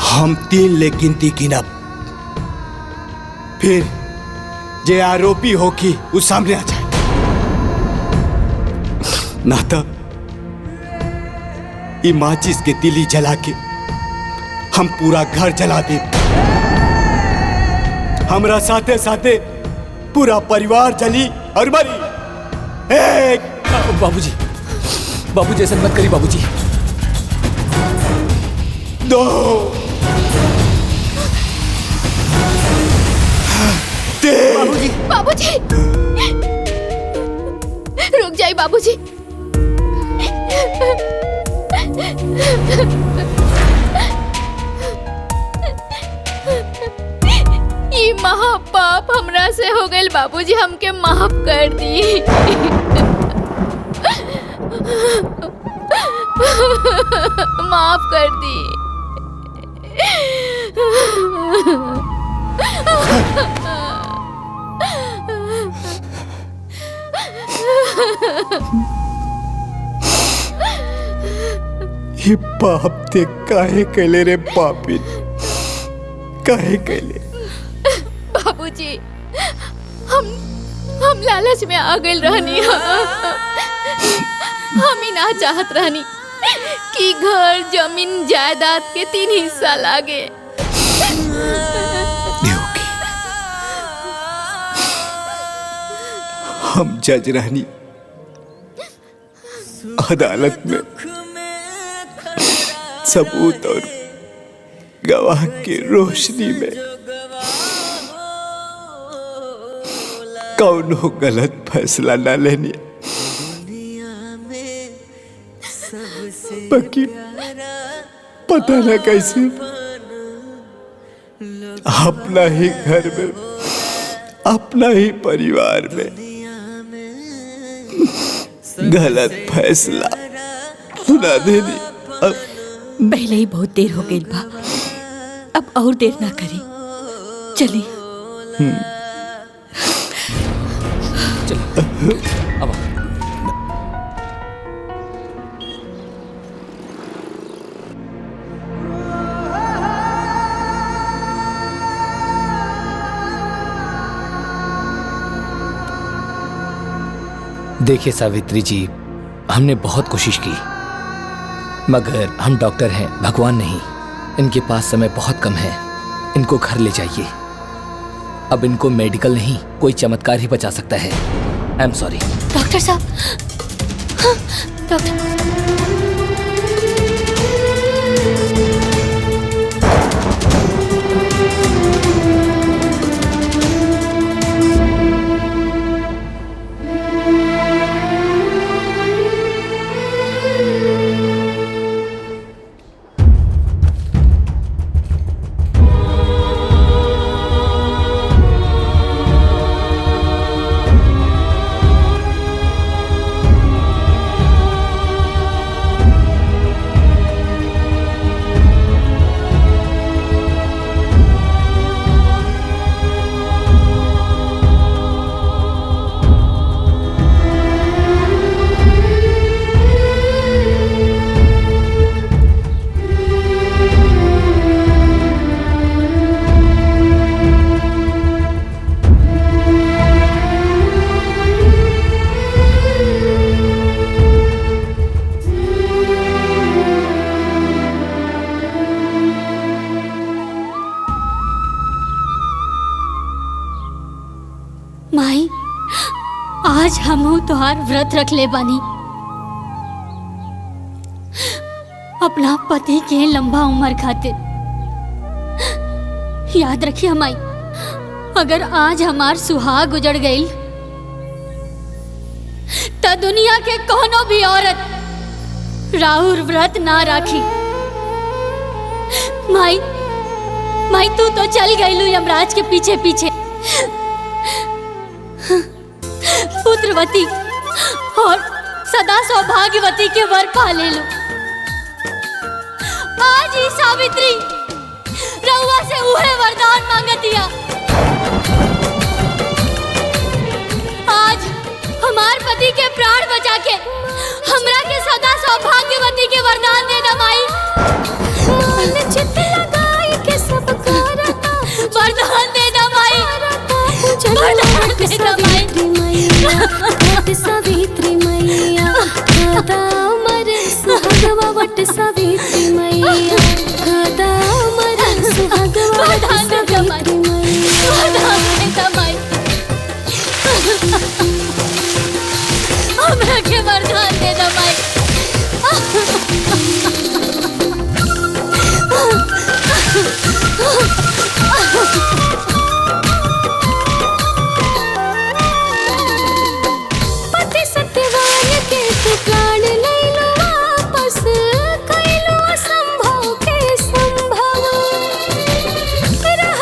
हम 3 ले गिनती गिनब, फिर जे आरोपी होगी वो सामने आ जाए, ना तो ई माचिस के तिली जला के हम पूरा घर जला दे। हमरा साथे साथे पूरा परिवार जली और मरी। बाबूजी, बाबूजी ऐसा मत करिए बाबूजी। 2 3 बाबूजी, रुक जाइए बाबूजी। ये महापाप हमरा से हो गए बाबूजी, हमके माफ कर दी। माफ कर दी। ये पाप ते काहे कैले रे पापी, काहे कैले? बाबूजी, हम लालच में आ गए रहनी। हम ही ना चाहत रहनी कि घर जमीन जायदाद के 3 हिस्सा लागे। हम जज रहनी, अदालत में सबूत और गवाह की रोशनी में कौनो गलत फैसला ना लेनी। बाकी पता ना कैसे अपना ही घर में, अपना ही परिवार में गलत फैसला सुना देनी। अब पहले ही बहुत देर हो गई बा, अब और देर ना करी, चली। अब देखिए सावित्री जी, हमने बहुत कोशिश की, मगर हम डॉक्टर हैं, भगवान नहीं। इनके पास समय बहुत कम है, इनको घर ले जाइए। अब इनको मेडिकल नहीं, कोई चमत्कार ही बचा सकता है। I am sorry. डॉक्टर साहब, हाँ, डॉक्टर माई, आज हमहू तोहार व्रत रख ले बानी। अपना पति के लंबा उम्र खातिर याद रखिए माई, अगर आज हमार सुहाग उजड़ गई तो दुनिया के कोनो भी औरत राहुल व्रत ना राखी। माई, माई तू तो चल गई यमराज के पीछे पीछे, पुत्रवती और सदा सौभाग्यवती के वर पा ले लो। आज ही सावित्री रउआ से उहे वरदान मांगतिया। आज हमार पति के प्राण बचा के हमरा के सदा सौभाग्यवती के वरदान दे दा माई। मन चित लगाई के सब करता वरदान दे दा माई, वरदान दे दा माई। सावित्री मैया गादा अमर सुहागवा वट सावित्री मैया गादा अमर सुहागवा वट सावित्री मैया वरदान दे दा माई, हमरा के वरदान दे दा माई। पति सत्यवान के तू प्राण ले लो वापस, कैलो असंभव के संभव रह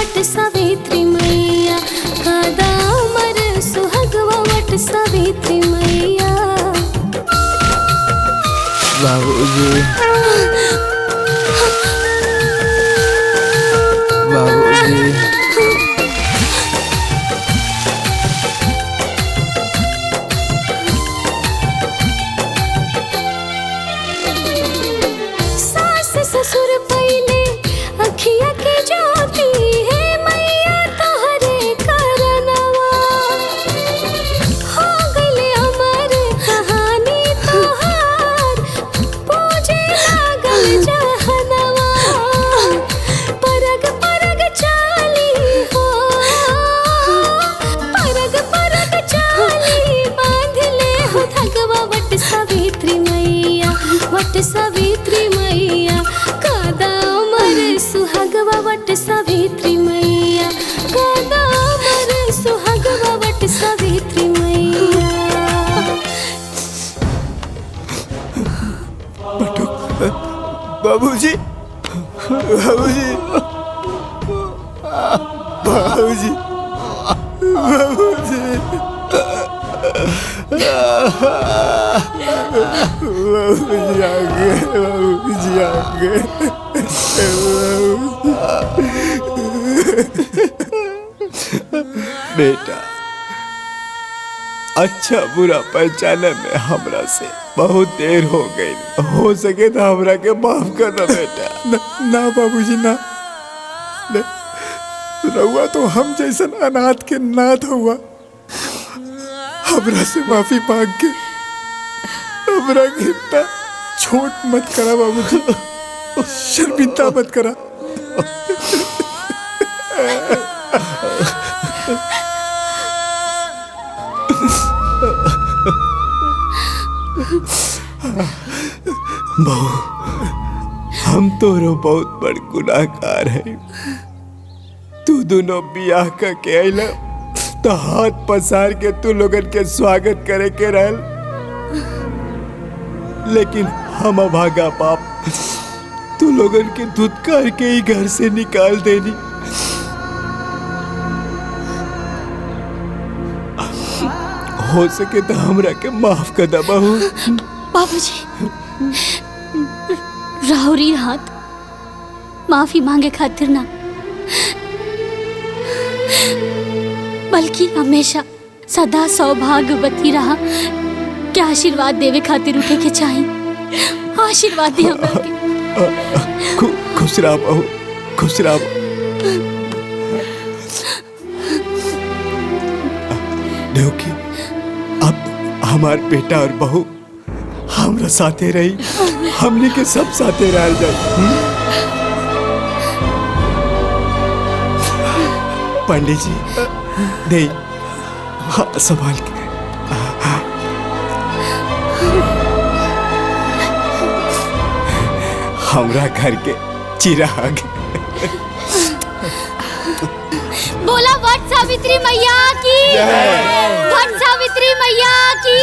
वट सावित्री मैया कादा अमर सुहागवा वट सावित्री मैया। बाबूजी बाबूजी सास ससुर पहले अखिया के ज्योति है मैया तोहरे करनवा हो गइले अमर कहानी तोहार पूजे लागल जहनवा परग परग चाली हो परग परग चाली बांध ले हो धगवा वट सावित्री मैया वट सावित्री मैया कादा अमर सुहागवा वट सावित्री मैया कादा अमर सुहागवा वट सावित्री मैया। बाबूजी बाबूजी बाबूजी बाबूजी बाबूजी आ गए बाबूजी आ गए। बेटा अच्छा बुरा पहचाने में हमरा से बहुत देर हो गई, हो सके तो हमरा के माफ कर दो बेटा। ना बाबूजी ना, रहुआ तो हम जैसन अनाथ के नाथ हुआ, हमरा से माफी मांग के हमरा के इतना छोट मत करा बाबूजी, शर्मिंदा मत करा। बहू हम तोरो बहुत बड़ गुनाहगार है। तू दोनों बियाह करके आइला तो हाथ पसार के तू लोगन के स्वागत करे के रहल, लेकिन हम अभागा बाप तू लोगन के धुतकार के ही घर से निकाल देनी। हो सके तो हमरा के माफ कर दा बहू। बाबूजी राहुरी हाथ माफी मांगे खातिर ना, बल्कि हमेशा सदा सौभाग्यवती रहा के आशीर्वाद देवे खातिर उठे के चाहिए। आशीर्वाद दे हमरा के। खुश रह बहू, खुश रह। देखी अब हमार बेटा और बहू हमरा साथे रही, हमने के सब साथे रह जाए। पंडित जी नहीं, हाँ संभाल के। हमरा घर के चिराग। बोला वट सावित्री मैया की, वट सावित्री मैया की।